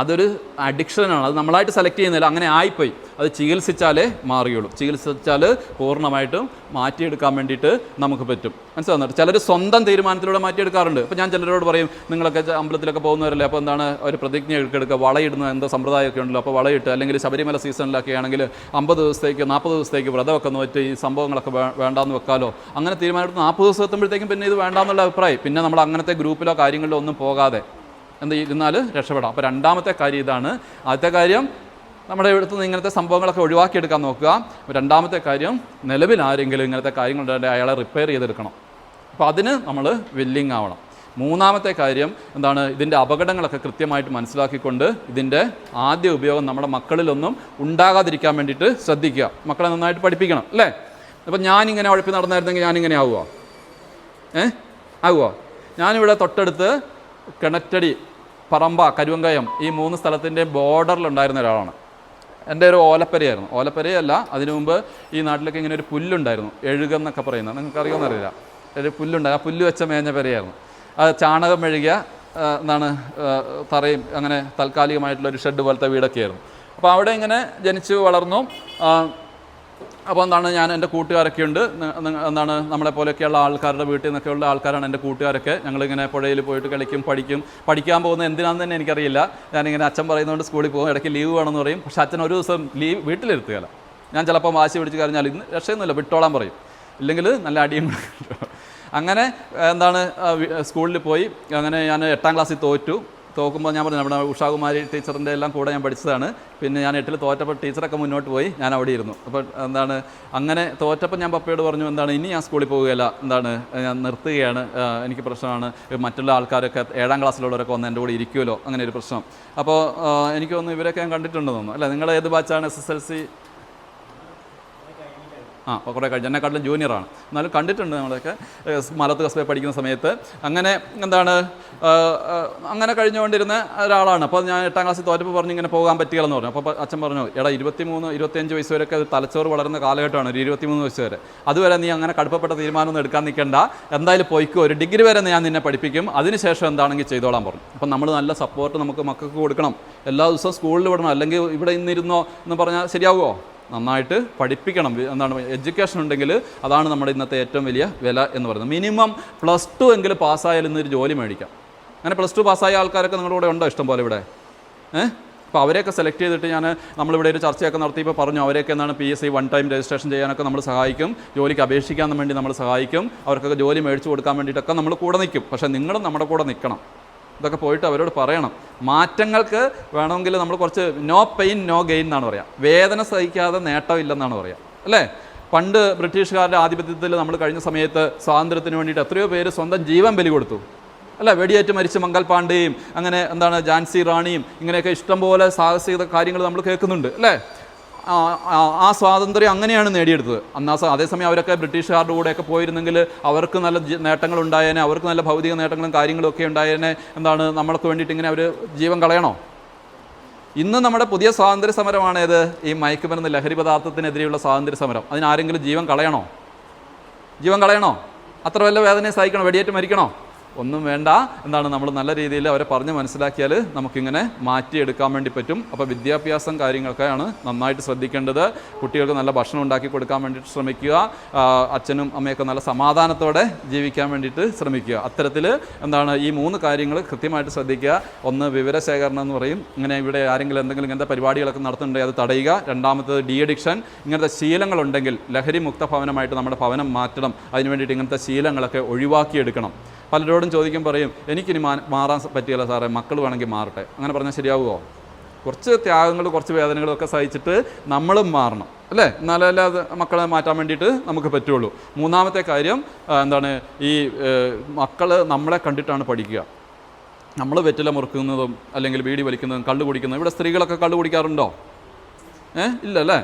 അതൊരു അഡിക്ഷനാണ്. അത് നമ്മളായിട്ട് സെലക്ട് ചെയ്യുന്നില്ല, അങ്ങനെ ആയിപ്പോയി. അത് ചികിത്സിച്ചാലേ മാറിയുള്ളൂ. ചികിത്സിച്ചാൽ പൂർണ്ണമായിട്ടും മാറ്റിയെടുക്കാൻ വേണ്ടിയിട്ട് നമുക്ക് പറ്റും. മനസ്സിലാകുന്നുണ്ട്? ചിലർ സ്വന്തം തീരുമാനത്തിലൂടെ മാറ്റിയെടുക്കാറുണ്ട്. ഇപ്പോൾ ഞാൻ ചിലരോട് പറയും, നിങ്ങളൊക്കെ അമ്പലത്തിലൊക്കെ പോകുന്നവരല്ലേ, അപ്പോൾ എന്താണ് ഒരു പ്രതിജ്ഞ എടുക്കുക, വളയിടുന്ന എന്തോ സമ്പ്രദായമൊക്കെ ഉണ്ടല്ലോ, അപ്പോൾ വളയിട്ട്, അല്ലെങ്കിൽ ശബരിമല സീസണിലൊക്കെ ആണെങ്കിൽ 50 ദിവസത്തേക്ക് 40 ദിവസത്തേക്ക് വ്രതമൊക്കെ നോറ്റ് ഈ സംഭവങ്ങളൊക്കെ വേണ്ടാന്ന് വെക്കാലോ, അങ്ങനെ തീരുമാനമെടുത്ത് 40 ദിവസം എത്തുമ്പോഴത്തേക്കും പിന്നെ ഇത് വേണ്ടാന്നുള്ള അഭിപ്രായം. പിന്നെ നമ്മൾ അങ്ങനത്തെ ഗ്രൂപ്പിലോ കാര്യങ്ങളിലോ ഒന്നും പോകാതെ എന്ത് ഇരുന്നാൽ രക്ഷപ്പെടാം. അപ്പോൾ രണ്ടാമത്തെ കാര്യം ഇതാണ്. ആദ്യത്തെ കാര്യം നമ്മുടെ ഇവിടുത്തെ ഇങ്ങനത്തെ സംഭവങ്ങളൊക്കെ ഒഴിവാക്കിയെടുക്കാൻ നോക്കുക. രണ്ടാമത്തെ കാര്യം നിലവിൽ ആരെങ്കിലും ഇങ്ങനത്തെ കാര്യങ്ങളുണ്ടെങ്കിൽ അയാളെ റിപ്പയർ ചെയ്തെടുക്കണം. അപ്പോൾ അതിന് നമ്മൾ വില്ലിങ് ആവണം. മൂന്നാമത്തെ കാര്യം എന്താണ്, ഇതിൻ്റെ അപകടങ്ങളൊക്കെ കൃത്യമായിട്ട് മനസ്സിലാക്കിക്കൊണ്ട് ഇതിൻ്റെ ആദ്യ ഉപയോഗം നമ്മുടെ മക്കളിലൊന്നും ഉണ്ടാകാതിരിക്കാൻ വേണ്ടിയിട്ട് ശ്രദ്ധിക്കുക. മക്കളെ നന്നായിട്ട് പഠിപ്പിക്കണം അല്ലേ. അപ്പം ഞാനിങ്ങനെ ഉഴപ്പി നടന്നായിരുന്നെങ്കിൽ ഞാനിങ്ങനെ ആവുമോ? ആവുമോ? ഞാനിവിടെ തൊട്ടടുത്ത് കിണറ്റടി, പറമ്പ, കരുവങ്കയം ഈ 3 സ്ഥലത്തിൻ്റെ ബോർഡറിലുണ്ടായിരുന്ന ഒരാളാണ്. എൻ്റെ ഒരു ഓലപ്പരയായിരുന്നു. ഓലപ്പരയല്ല, അതിനു മുമ്പ് ഈ നാട്ടിലൊക്കെ ഇങ്ങനെ ഒരു പുല്ലുണ്ടായിരുന്നു, എഴുകെന്നൊക്കെ പറയുന്നത്, നിങ്ങൾക്ക് അറിയുമെന്നറിയില്ല. ഒരു പുല്ലുണ്ടായി, ആ പുല്ല് വെച്ച മേഞ്ഞ പെരയായിരുന്നു. അത് ചാണകം മെഴുകിയ എന്താണ് തറയും അങ്ങനെ താൽക്കാലികമായിട്ടുള്ളൊരു ഷെഡ് പോലത്തെ വീടൊക്കെ ആയിരുന്നു. അപ്പോൾ അവിടെ ഇങ്ങനെ ജനിച്ചു വളർന്നു. അപ്പോൾ എന്താണ്, ഞാൻ എൻ്റെ കൂട്ടുകാരൊക്കെ ഉണ്ട്, എന്താണ് നമ്മളെ പോലെയൊക്കെയുള്ള ആൾക്കാരുടെ വീട്ടിൽ നിന്നൊക്കെയുള്ള ആൾക്കാരാണ് എൻ്റെ കൂട്ടുകാരൊക്കെ. ഞങ്ങളിങ്ങനെ പുഴയിൽ പോയിട്ട് കളിക്കും, പഠിക്കാൻ പോകുന്നത് എന്തിനാണെന്ന് തന്നെ എനിക്കറിയില്ല. ഞാനിങ്ങനെ അച്ഛൻ പറയുന്നതുകൊണ്ട് സ്കൂളിൽ പോകും, ഇടയ്ക്ക് ലീവ് വേണമെന്ന് പറയും. പക്ഷേ അച്ഛൻ ഒരു ദിവസം ലീവ് വീട്ടിലിരുത്തുകയില്ല. ഞാൻ ചിലപ്പോൾ വാശി പിടിച്ച് കഴിഞ്ഞാൽ ഇന്ന് രക്ഷയൊന്നുമില്ല, വിട്ടോളാൻ പറയും, ഇല്ലെങ്കിൽ നല്ല അടിയും. അങ്ങനെ എന്താണ് സ്കൂളിൽ പോയി. അങ്ങനെ ഞാൻ 8ാം ക്ലാസ്സിൽ തോക്കുമ്പോൾ ഞാൻ പറഞ്ഞു, നമ്മുടെ ഉഷാകുമാരി ടീച്ചറിൻ്റെ എല്ലാം കൂടെ ഞാൻ പഠിച്ചതാണ്. പിന്നെ ഞാൻ 8ൽ തോറ്റപ്പോൾ ടീച്ചറൊക്കെ മുന്നോട്ട് പോയി, ഞാൻ അവിടെ ഇരുന്നു. അപ്പോൾ എന്താണ് അങ്ങനെ തോറ്റപ്പോൾ ഞാൻ പപ്പയോട് പറഞ്ഞു, എന്താണ് ഇനി ഞാൻ സ്കൂളിൽ പോവുകയില്ല, എന്താണ് ഞാൻ നിർത്തുകയാണ്, എനിക്ക് പ്രശ്നമാണ്, മറ്റുള്ള ആൾക്കാരൊക്കെ 7ാം ക്ലാസ്സിലുള്ളവരൊക്കെ വന്ന് എൻ്റെ കൂടെ ഇരിക്കുമല്ലോ, അങ്ങനെ ഒരു പ്രശ്നം. അപ്പോൾ എനിക്ക് തോന്നുന്നു ഇവരൊക്കെ ഞാൻ കണ്ടിട്ടുണ്ടെന്ന് തോന്നുന്നു. അല്ല, നിങ്ങൾ ഏത് ബാച്ചാണ്? SSLC? അപ്പോൾ കുറേ കഴിഞ്ഞ് എന്നെക്കാട്ടിലും ജൂനിയറാണ്, എന്നാലും കണ്ടിട്ടുണ്ട് നമ്മളൊക്കെ മലത്ത് കസ്ബയിൽ പഠിക്കുന്ന സമയത്ത്. അങ്ങനെ എന്താണ് അങ്ങനെ കഴിഞ്ഞുകൊണ്ടിരുന്ന ഒരാളാണ്. അപ്പോൾ ഞാൻ 8ാം ക്ലാസ്സിൽ തോറ്റപ്പോൾ പറഞ്ഞു ഇങ്ങനെ പോകാൻ പറ്റുകയെന്ന് പറഞ്ഞു. അപ്പോൾ അച്ഛൻ പറഞ്ഞു, എടാ 23-25 വയസ്സ് വരെയൊക്കെ തലച്ചോറ് വളരുന്ന കാലഘട്ടമാണ്, ഒരു 23 വയസ്സ് വരെ. അതുവരെ നീ അങ്ങനെ കടുപ്പപ്പെട്ട തീരുമാനമൊന്നും എടുക്കാൻ നിൽക്കണ്ട, എന്തായാലും പോയിക്കോ, ഒരു ഡിഗ്രി വരെ ഞാൻ നിന്നെ പഠിപ്പിക്കും, അതിനുശേഷം എന്താണെങ്കിൽ ചെയ്തോളാൻ പറഞ്ഞു. അപ്പം നമ്മൾ നല്ല സപ്പോർട്ട് നമുക്ക് മക്കൾക്ക് കൊടുക്കണം. എല്ലാ ദിവസവും സ്കൂളിൽ വിടണം, അല്ലെങ്കിൽ ഇവിടെ ഇന്നിരുന്നോ എന്ന് പറഞ്ഞാൽ ശരിയാവുമോ? നന്നായിട്ട് പഠിപ്പിക്കണം. എന്താണ് എഡ്യൂക്കേഷൻ ഉണ്ടെങ്കിൽ അതാണ് നമ്മുടെ ഇന്നത്തെ ഏറ്റവും വലിയ വില എന്ന് പറയുന്നത്. മിനിമം +2 എങ്കിലും പാസ്സായാൽ ഇന്നൊരു ജോലി മേടിക്കാം. അങ്ങനെ +2 പാസ്സായ ആൾക്കാരൊക്കെ നിങ്ങളുടെ കൂടെ ഉണ്ടോ ഇഷ്ടം പോലെ ഇവിടെ? അപ്പോൾ അവരെയൊക്കെ സെലക്ട് ചെയ്തിട്ട് നമ്മളിവിടെ ഒരു ചർച്ചയൊക്കെ നടത്തിയപ്പോൾ പറഞ്ഞു, അവരെയൊക്കെ എന്താണ് PSC 1 ടൈം രജിസ്ട്രേഷൻ ചെയ്യാനൊക്കെ നമ്മൾ സഹായിക്കും, ജോലിക്ക് അപേക്ഷിക്കാൻ വേണ്ടി നമ്മൾ സഹായിക്കും, അവർക്കൊക്കെ ജോലി മേടിച്ചു കൊടുക്കാൻ വേണ്ടിയിട്ടൊക്കെ നമ്മൾ കൂടെ നിൽക്കും. പക്ഷേ നിങ്ങളും നമ്മുടെ കൂടെ നിൽക്കണം. ഇതൊക്കെ പോയിട്ട് അവരോട് പറയണം. മാറ്റങ്ങൾക്ക് വേണമെങ്കിൽ നമ്മൾ കുറച്ച് നോ പെയിൻ നോ ഗെയിൻ എന്നാണ് പറയുക. വേദന സഹിക്കാതെ നേട്ടമില്ലെന്നാണ് പറയുക അല്ലേ. പണ്ട് ബ്രിട്ടീഷുകാരുടെ ആധിപത്യത്തിൽ നമ്മൾ കഴിഞ്ഞ സമയത്ത് സ്വാതന്ത്ര്യത്തിന് വേണ്ടിയിട്ട് എത്രയോ പേര് സ്വന്തം ജീവൻ ബലി കൊടുത്തു അല്ല. വെടിയേറ്റ് മരിച്ച മംഗൽ പാണ്ഡെയും അങ്ങനെ എന്താണ് ഝാൻസി റാണിയും ഇങ്ങനെയൊക്കെ ഇഷ്ടംപോലെ സാഹസിക കാര്യങ്ങൾ നമ്മൾ കേൾക്കുന്നുണ്ട് അല്ലേ. ആ സ്വാതന്ത്ര്യം അങ്ങനെയാണ് നേടിയെടുത്തത്. അതേസമയം അവരൊക്കെ ബ്രിട്ടീഷുകാരുടെ കൂടെയൊക്കെ പോയിരുന്നെങ്കിൽ അവർക്ക് നല്ല നേട്ടങ്ങൾ ഉണ്ടായേനെ, അവർക്ക് നല്ല ഭൗതിക നേട്ടങ്ങളും കാര്യങ്ങളും ഒക്കെ ഉണ്ടായേനെ. എന്താണ് നമ്മൾക്ക് വേണ്ടിയിട്ട് ഇങ്ങനെ അവർ ജീവൻ കളയണോ? ഇന്ന് നമ്മുടെ പുതിയ സ്വാതന്ത്ര്യ സമരമാണേത്? ഈ മയക്കുമരുന്ന് ലഹരി പദാർത്ഥത്തിനെതിരെയുള്ള സ്വാതന്ത്ര്യ സമരം. അതിനാരെങ്കിലും ജീവൻ കളയണോ? അത്ര വല്ല വേദനയെ സഹിക്കണോ? വെടിയേറ്റ് മരിക്കണോ? ഒന്നും വേണ്ട, എന്താണ് നമ്മൾ നല്ല രീതിയിൽ അവരെ പറഞ്ഞ് മനസ്സിലാക്കിയാൽ നമുക്കിങ്ങനെ മാറ്റിയെടുക്കാൻ വേണ്ടി പറ്റും. അപ്പോൾ വിദ്യാഭ്യാസം കാര്യങ്ങളൊക്കെയാണ് നന്നായിട്ട് ശ്രദ്ധിക്കേണ്ടത്. കുട്ടികൾക്ക് നല്ല ഭക്ഷണം ഉണ്ടാക്കി കൊടുക്കാൻ വേണ്ടിയിട്ട് ശ്രമിക്കുക. അച്ഛനും അമ്മയൊക്കെ നല്ല സമാധാനത്തോടെ ജീവിക്കാൻ വേണ്ടിയിട്ട് ശ്രമിക്കുക. അത്തരത്തിൽ എന്താണ് ഈ 3 കാര്യങ്ങൾ കൃത്യമായിട്ട് ശ്രദ്ധിക്കുക. ഒന്ന് വിവരശേഖരണം എന്ന് പറയും. ഇങ്ങനെ ഇവിടെ ആരെങ്കിലും എന്തെങ്കിലും ഇങ്ങനത്തെ പരിപാടികളൊക്കെ നടത്തുന്നുണ്ടെങ്കിൽ അത് തടയുക. രണ്ടാമത്തത് ഡി അഡിക്ഷൻ. ഇങ്ങനത്തെ ശീലങ്ങളുണ്ടെങ്കിൽ ലഹരി മുക്ത ഭവനമായിട്ട് നമ്മുടെ ഭവനം മാറ്റണം. അതിന് വേണ്ടിയിട്ട് ഇങ്ങനത്തെ ശീലങ്ങളൊക്കെ ഒഴിവാക്കിയെടുക്കണം. പലരോടും ചോദിക്കും, പറയും എനിക്കിനി മാറാൻ പറ്റിയല്ല സാറേ, മക്കൾ വേണമെങ്കിൽ മാറട്ടെ. അങ്ങനെ പറഞ്ഞാൽ ശരിയാവുമോ? കുറച്ച് ത്യാഗങ്ങളും കുറച്ച് വേദനകളും ഒക്കെ സഹിച്ചിട്ട് നമ്മളും മാറണം, അല്ലേ? എന്നാലല്ലേ അത് മക്കളെ മാറ്റാൻ വേണ്ടിയിട്ട് നമുക്ക് പറ്റുള്ളൂ. മൂന്നാമത്തെ കാര്യം എന്താണ്, ഈ മക്കൾ നമ്മളെ കണ്ടിട്ടാണ് പഠിക്കുക. നമ്മൾ വെറ്റില മുറുക്കുന്നതും അല്ലെങ്കിൽ ബീഡി വലിക്കുന്നതും കള്ളു കുടിക്കുന്നതും. ഇവിടെ സ്ത്രീകളൊക്കെ കള്ളു കുടിക്കാറുണ്ടോ? ഇല്ലല്ലേ?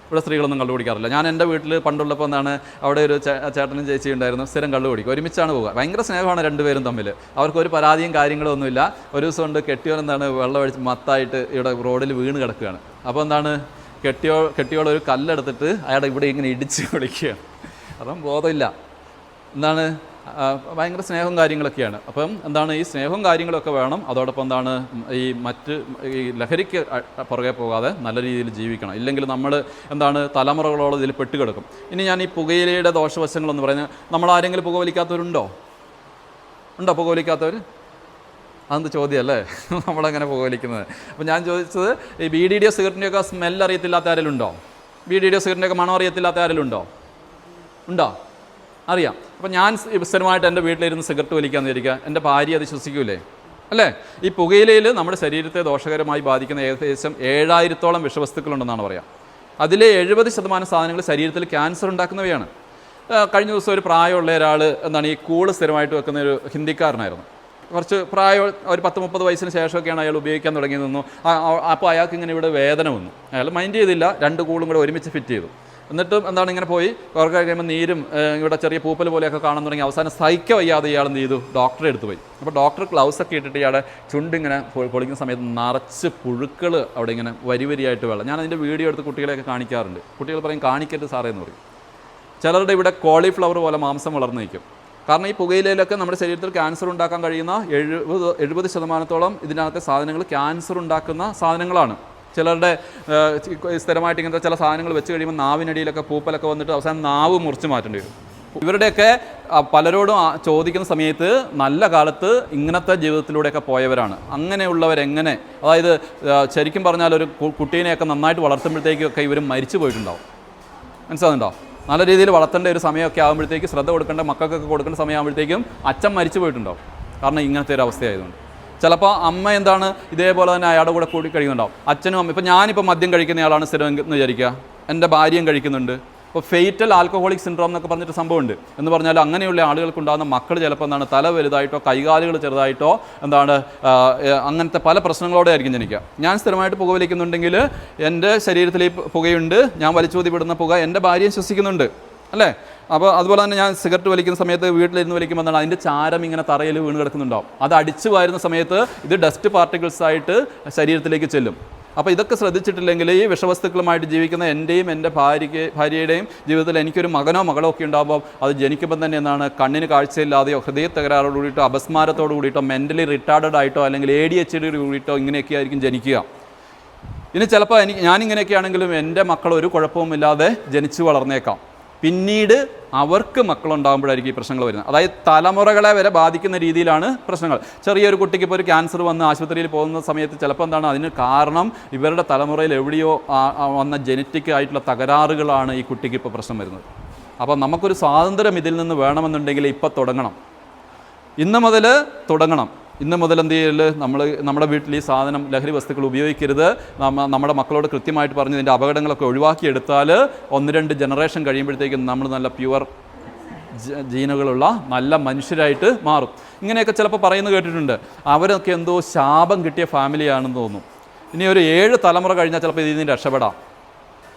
ഇവിടെ സ്ത്രീകളൊന്നും കള്ളു കുടിക്കാറില്ല. ഞാൻ എൻ്റെ വീട്ടിൽ പണ്ടുള്ളപ്പോൾ എന്താണ്, അവിടെ ഒരു ചേട്ടനും ചേച്ചി ഉണ്ടായിരുന്നു, സ്ഥിരം കള്ളു കുടിക്കും. ഒരുമിച്ചാണ് പോവുക. ഭയങ്കര സ്നേഹമാണ് രണ്ടുപേരും തമ്മിൽ. അവർക്കൊരു പരാതിയും കാര്യങ്ങളും ഒന്നുമില്ല. ഒരു ദിവസം കൊണ്ട് കെട്ടിയോൻ എന്താണ് വെള്ളം ഒഴിച്ച് മത്തായിട്ട് ഇവിടെ റോഡിൽ വീണ് കിടക്കുകയാണ്. അപ്പോൾ എന്താണ്, കെട്ടിയോൾ ഒരു കല്ലെടുത്തിട്ട് അയാളുടെ ഇവിടെ ഇങ്ങനെ ഇടിച്ച് വിളിക്കുകയാണ്. അപ്പം ബോധമില്ല. എന്താണ്, ഭയങ്കര സ്നേഹവും കാര്യങ്ങളൊക്കെയാണ്. അപ്പം എന്താണ്, ഈ സ്നേഹവും കാര്യങ്ങളൊക്കെ വേണം. അതോടൊപ്പം എന്താണ്, ഈ ലഹരിക്ക് പുറകെ പോകാതെ നല്ല രീതിയിൽ ജീവിക്കണം. ഇല്ലെങ്കിൽ നമ്മൾ എന്താണ് തലമുറകളോളം ഇതിൽ പെട്ടുകിടക്കും. ഇനി ഞാൻ ഈ പുകയിലയുടെ ദോഷവശങ്ങളെന്ന് പറയുന്നത്, നമ്മൾ ആരെങ്കിലും പുകവലിക്കാത്തവരുണ്ടോ? ഉണ്ടോ പുകവലിക്കാത്തവർ? അതെന്ത് ചോദ്യമല്ലേ, നമ്മളങ്ങനെ പുകവലിക്കുന്നത്. അപ്പം ഞാൻ ചോദിച്ചത്, ഈ ബീഡിയുടെയോ സിഗരറ്റിൻ്റെയൊക്കെ സ്മെല്ല് അറിയത്തില്ലാത്ത ആരെങ്കിലും ഉണ്ടോ? ബീഡിയുടെയോ സിഗരറ്റിൻ്റെയൊക്കെ മണം അറിയത്തില്ലാത്ത ആരെങ്കിലും ഉണ്ടോ? അറിയാം. അപ്പം ഞാൻ സ്ഥിരമായിട്ട് എൻ്റെ വീട്ടിലിരുന്ന് സിഗരറ്റ് വലിക്കാമെന്ന് വിചാരിക്കുക, എൻ്റെ ഭാര്യ അത് ശ്വസിക്കൂലേ? അല്ലേ? ഈ പുകയിലയിൽ നമ്മുടെ ശരീരത്തെ ദോഷകരമായി ബാധിക്കുന്ന ഏകദേശം 7000-ഓളം വിഷവസ്തുക്കളുണ്ടെന്നാണ് പറയുക. അതിലെ 70% സാധനങ്ങൾ ശരീരത്തിൽ ക്യാൻസർ ഉണ്ടാക്കുന്നവയാണ്. കഴിഞ്ഞ ദിവസം ഒരു പ്രായമുള്ള ഒരാൾ എന്താണ് ഈ കൂള് സ്ഥിരമായിട്ട് വെക്കുന്ന ഒരു ഹിന്ദിക്കാരനായിരുന്നു. കുറച്ച് പ്രായം, ഒരു 10-30 വയസ്സിന് ശേഷമൊക്കെയാണ് അയാൾ ഉപയോഗിക്കാൻ തുടങ്ങിയതെന്നു. അപ്പോൾ അയാൾക്ക് ഇങ്ങനെ ഇവിടെ വേദന വന്നു. അയാൾ മൈൻഡ് ചെയ്തില്ല, 2 കൂളും കൂടെ ഒരുമിച്ച് ഫിറ്റ് ചെയ്തു. എന്നിട്ടും എന്താണ് ഇങ്ങനെ പോയി കുറേ കഴിയുമ്പോൾ നീരും ഇവിടെ ചെറിയ പൂപ്പൽ പോലെയൊക്കെ കാണാൻ തുടങ്ങി. അവസാനം സഹിക്ക വയ്യാതെ ഇയാൾ എന്ത് ചെയ്തു, ഡോക്ടറെ എടുത്ത് പോയി. അപ്പോൾ ഡോക്ടർ ഗ്ലൗസൊക്കെ ഇട്ടിട്ട് ഇയാളുടെ ചുണ്ടിങ്ങനെ പൊളിക്കുന്ന സമയത്ത് നിറച്ച് പുഴുക്കൾ അവിടെ ഇങ്ങനെ വരിയായിട്ട് വെള്ളം. ഞാൻ അതിൻ്റെ വീഡിയോ എടുത്ത് കുട്ടികളെയൊക്കെ കാണിക്കാറുണ്ട്. കുട്ടികൾ പറയും കാണിക്കരുത് സാറേ എന്ന് പറയും. ചിലരുടെ ഇവിടെ കോളിഫ്ലവർ പോലെ മാംസം വളർന്നു നിൽക്കും. കാരണം ഈ പുകയിലയിലൊക്കെ നമ്മുടെ ശരീരത്തിൽ ക്യാൻസർ ഉണ്ടാക്കാൻ കഴിയുന്ന 70% ഇതിനകത്തെ സാധനങ്ങൾ ക്യാൻസർ ഉണ്ടാക്കുന്ന സാധനങ്ങളാണ്. ചിലരുടെ സ്ഥിരമായിട്ട് ഇങ്ങനത്തെ ചില സാധനങ്ങൾ വെച്ച് കഴിയുമ്പോൾ നാവിനടിയിലൊക്കെ പൂപ്പലൊക്കെ വന്നിട്ട് അവസാനം നാവ് മുറിച്ച് മാറ്റേണ്ടി വരും. ഇവരുടെയൊക്കെ പലരോടും ചോദിക്കുന്ന സമയത്ത് നല്ല കാലത്ത് ഇങ്ങനത്തെ ജീവിതത്തിലൂടെയൊക്കെ പോയവരാണ്. അങ്ങനെയുള്ളവരെങ്ങനെ, അതായത് ശരിക്കും പറഞ്ഞാൽ ഒരു കുട്ടീനെയൊക്കെ നന്നായിട്ട് വളർത്തുമ്പോഴത്തേക്കൊക്കെ ഇവർ മരിച്ചു പോയിട്ടുണ്ടാവും. മനസ്സിലാകുന്നുണ്ടോ? നല്ല രീതിയിൽ വളർത്തേണ്ട ഒരു സമയമൊക്കെ ആകുമ്പോഴത്തേക്ക്, ശ്രദ്ധ കൊടുക്കേണ്ട മക്കൾക്കൊക്കെ കൊടുക്കേണ്ട സമയമാകുമ്പോഴത്തേക്കും അച്ഛൻ മരിച്ചു പോയിട്ടുണ്ടാവും. കാരണം ഇങ്ങനത്തെ ഒരു അവസ്ഥയായതുകൊണ്ട്. ചിലപ്പോൾ അമ്മ എന്താണ് ഇതേപോലെ തന്നെ അയാളുടെ കൂടെ കൂടി കഴിക്കുന്നുണ്ടാവും. അച്ഛനും അമ്മ, ഇപ്പോൾ ഞാനിപ്പോൾ മദ്യം കഴിക്കുന്നയാളാണ് സ്ഥിരം എന്ന് വിചാരിക്കുക, എൻ്റെ ഭാര്യയും കഴിക്കുന്നുണ്ട്. ഇപ്പോൾ ഫെയ്റ്റൽ ആൽക്കഹോളിക് സിൻഡ്രോം എന്നൊക്കെ പറഞ്ഞിട്ട് സംഭവമുണ്ട്. എന്ന് പറഞ്ഞാൽ അങ്ങനെയുള്ള ആളുകൾക്കുണ്ടാകുന്ന മക്കൾ ചിലപ്പോൾ എന്താണ് തല വലുതായിട്ടോ കൈകാലുകൾ ചെറുതായിട്ടോ എന്താണ് അങ്ങനത്തെ പല പ്രശ്നങ്ങളോടെ ആയിരിക്കും ജനിക്കുക. ഞാൻ സ്ഥിരമായിട്ട് പുകവലിക്കുന്നുണ്ടെങ്കിൽ എൻ്റെ ശരീരത്തിൽ ഈ പുകയുണ്ട്, ഞാൻ വലിച്ചൂതി വിടുന്ന പുക എൻ്റെ ഭാര്യയും ശ്വസിക്കുന്നുണ്ട്, അല്ലേ? അപ്പോൾ അതുപോലെ തന്നെ ഞാൻ സിഗരറ്റ് വലിക്കുന്ന സമയത്ത് വീട്ടിലിരുന്ന് വലിക്കുമ്പോൾ എന്താണ് അതിൻ്റെ ചാരം ഇങ്ങനെ തറയിൽ വീണ് കിടക്കുന്നുണ്ടാവും. അത് അടിച്ചു വാരുന്ന സമയത്ത് ഇത് ഡസ്റ്റ് പാർട്ടിക്കിൾസ് ആയിട്ട് ശരീരത്തിലേക്ക് ചെല്ലും. അപ്പോൾ ഇതൊക്കെ ശ്രദ്ധിച്ചിട്ടില്ലെങ്കിൽ ഈ വിഷവസ്തുക്കളുമായിട്ട് ജീവിക്കുന്ന എൻ്റെയും എൻ്റെ ഭാര്യയുടെയും ജീവിതത്തിൽ എനിക്കൊരു മകനോ മകളോ ഒക്കെ ഉണ്ടാകുമ്പോൾ അത് ജനിക്കുമ്പോൾ തന്നെ എന്താണ് കണ്ണിന് കാഴ്ചയില്ലാതെയോ ഹൃദയ തകരാറോട് കൂടിയിട്ടോ അപസ്മാരത്തോട് കൂടിയിട്ടോ മെൻ്റലി റിട്ടാർഡഡ് ആയിട്ടോ അല്ലെങ്കിൽ ADHD കൂടിയിട്ടോ ഇങ്ങനെയൊക്കെ ആയിരിക്കും ജനിക്കുക. ഇനി ചിലപ്പോൾ ഞാനിങ്ങനെയൊക്കെ ആണെങ്കിലും എൻ്റെ മക്കൾ ഒരു കുഴപ്പവുമില്ലാതെ ജനിച്ചു വളർന്നേക്കാം. പിന്നീട് അവർക്ക് മക്കളുണ്ടാകുമ്പോഴായിരിക്കും ഈ പ്രശ്നങ്ങൾ വരുന്നത്. അതായത് തലമുറകളെ വരെ ബാധിക്കുന്ന രീതിയിലാണ് പ്രശ്നങ്ങൾ. ചെറിയൊരു കുട്ടിക്ക് ഇപ്പോൾ ഒരു ക്യാൻസർ വന്ന് ആശുപത്രിയിൽ പോകുന്ന സമയത്ത് ചിലപ്പോൾ എന്താണ് അതിന് കാരണം ഇവരുടെ തലമുറയിൽ എവിടെയോ വന്ന ജനറ്റിക് ആയിട്ടുള്ള തകരാറുകളാണ് ഈ കുട്ടിക്ക് ഇപ്പോൾ പ്രശ്നം വരുന്നത്. അപ്പോൾ നമുക്കൊരു സ്വാതന്ത്ര്യം ഇതിൽ നിന്ന് വേണമെന്നുണ്ടെങ്കിൽ ഇപ്പോൾ തുടങ്ങണം. ഇന്ന് മുതൽ തുടങ്ങണം. ഇന്ന് മുതൽ എന്ത് ചെയ്യല്, നമ്മുടെ വീട്ടിൽ ഈ സാധനം ലഹരി വസ്തുക്കൾ ഉപയോഗിക്കരുത്. നമ്മുടെ മക്കളോട് കൃത്യമായിട്ട് പറഞ്ഞ് ഇതിൻ്റെ അപകടങ്ങളൊക്കെ ഒഴിവാക്കിയെടുത്താൽ 1-2 ജനറേഷൻ കഴിയുമ്പോഴത്തേക്കും നമ്മൾ നല്ല പ്യുവർ ജീനുകളുള്ള നല്ല മനുഷ്യരായിട്ട് മാറും. ഇങ്ങനെയൊക്കെ ചിലപ്പോൾ പറയുന്നത് കേട്ടിട്ടുണ്ട്. അവരൊക്കെ എന്തോ ശാപം കിട്ടിയ ഫാമിലിയാണെന്ന് തോന്നും. ഇനി ഒരു 7 തലമുറ കഴിഞ്ഞാൽ ചിലപ്പോൾ ഇതിൽ നിന്ന് രക്ഷപ്പെടാം.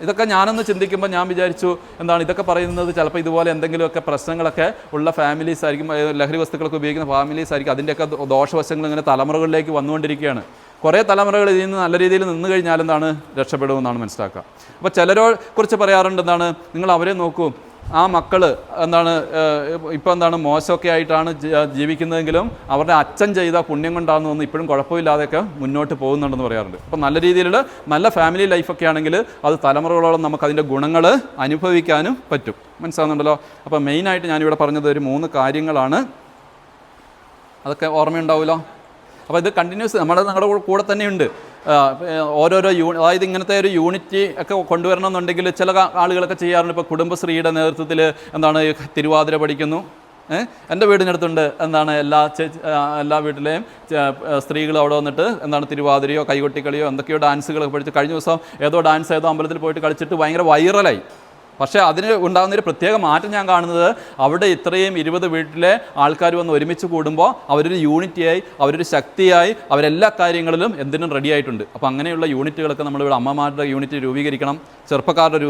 ഇതൊക്കെ ഞാനൊന്ന് ചിന്തിക്കുമ്പോൾ ഞാൻ വിചാരിച്ചു എന്താണ് ഇതൊക്കെ പറയുന്നത്, ചിലപ്പോൾ ഇതുപോലെ എന്തെങ്കിലുമൊക്കെ പ്രശ്നങ്ങളൊക്കെ ഉള്ള ഫാമിലീസ് ആയിരിക്കും, ലഹരി വസ്തുക്കളൊക്കെ ഉപയോഗിക്കുന്ന ഫാമിലീസ് ആയിരിക്കും. അതിൻ്റെയൊക്കെ ദോഷവശങ്ങൾ ഇങ്ങനെ തലമുറകളിലേക്ക് വന്നുകൊണ്ടിരിക്കുകയാണ്. കുറേ തലമുറകൾ ഇതിൽ നിന്ന് നല്ല രീതിയിൽ നിന്ന് കഴിഞ്ഞാൽ എന്താണ് രക്ഷപ്പെടുമെന്നാണ് മനസ്സിലാക്കുക. അപ്പോൾ ചിലരെ കുറിച്ച് പറയാറുണ്ട് എന്താണ്, നിങ്ങൾ അവരെ നോക്കൂ, ആ മക്കൾ എന്താണ് ഇപ്പോൾ എന്താണ് മോശമൊക്കെ ആയിട്ടാണ് ജീവിക്കുന്നതെങ്കിലും അവരുടെ അച്ഛൻ ചെയ്ത പുണ്യം കൊണ്ടാണെന്ന് തോന്നുന്നു ഇപ്പോഴും കുഴപ്പമില്ലാതെയൊക്കെ മുന്നോട്ട് പോകുന്നുണ്ടെന്ന് പറയാറുണ്ട്. അപ്പോൾ നല്ല രീതിയിലുള്ള നല്ല ഫാമിലി ലൈഫൊക്കെ ആണെങ്കിൽ അത് തലമുറകളോളം നമുക്ക് അതിൻ്റെ ഗുണങ്ങൾ അനുഭവിക്കാനും പറ്റും. മനസ്സിലാകുന്നുണ്ടല്ലോ? അപ്പോൾ മെയിനായിട്ട് ഞാനിവിടെ പറഞ്ഞത് ഒരു 3 കാര്യങ്ങളാണ്. അതൊക്കെ ഓർമ്മയുണ്ടാവുമല്ലോ. അപ്പോൾ ഇത് കണ്ടിന്യൂസ് നിങ്ങളുടെ കൂടെ തന്നെയുണ്ട്. ഓരോരോ അതായത് ഇങ്ങനത്തെ ഒരു യൂണിറ്റി ഒക്കെ കൊണ്ടുവരണമെന്നുണ്ടെങ്കിൽ ചില ആളുകളൊക്കെ ചെയ്യാറുണ്ട്. ഇപ്പോൾ കുടുംബശ്രീയുടെ നേതൃത്വത്തിൽ എന്താണ് തിരുവാതിര പഠിക്കുന്നു. എൻ്റെ വീടിനടുത്തുണ്ട് എന്താണ് എല്ലാ വീട്ടിലെയും സ്ത്രീകൾ അവിടെ വന്നിട്ട് എന്താണ് തിരുവാതിരയോ കൈകൊട്ടിക്കളിയോ എന്തൊക്കെയോ ഡാൻസുകളൊക്കെ പഠിച്ച് കഴിഞ്ഞ ദിവസം ഏതോ അമ്പലത്തിൽ പോയിട്ട് കളിച്ചിട്ട് ഭയങ്കര വൈറലായി. പക്ഷേ അതിന് ഉണ്ടാകുന്നൊരു പ്രത്യേക മാറ്റം ഞാൻ കാണുന്നത് അവിടെ ഇത്രയും 20 വീട്ടിലെ ആൾക്കാർ വന്ന് ഒരുമിച്ച് കൂടുമ്പോൾ അവരൊരു യൂണിറ്റിയായി, അവരൊരു ശക്തിയായി, അവരെല്ലാ കാര്യങ്ങളിലും എന്തിനും റെഡി ആയിട്ടുണ്ട്. അപ്പോൾ അങ്ങനെയുള്ള യൂണിറ്റുകളൊക്കെ നമ്മളിവിടെ അമ്മമാരുടെ യൂണിറ്റ് രൂപീകരിക്കണം, ചെറുപ്പക്കാരുടെ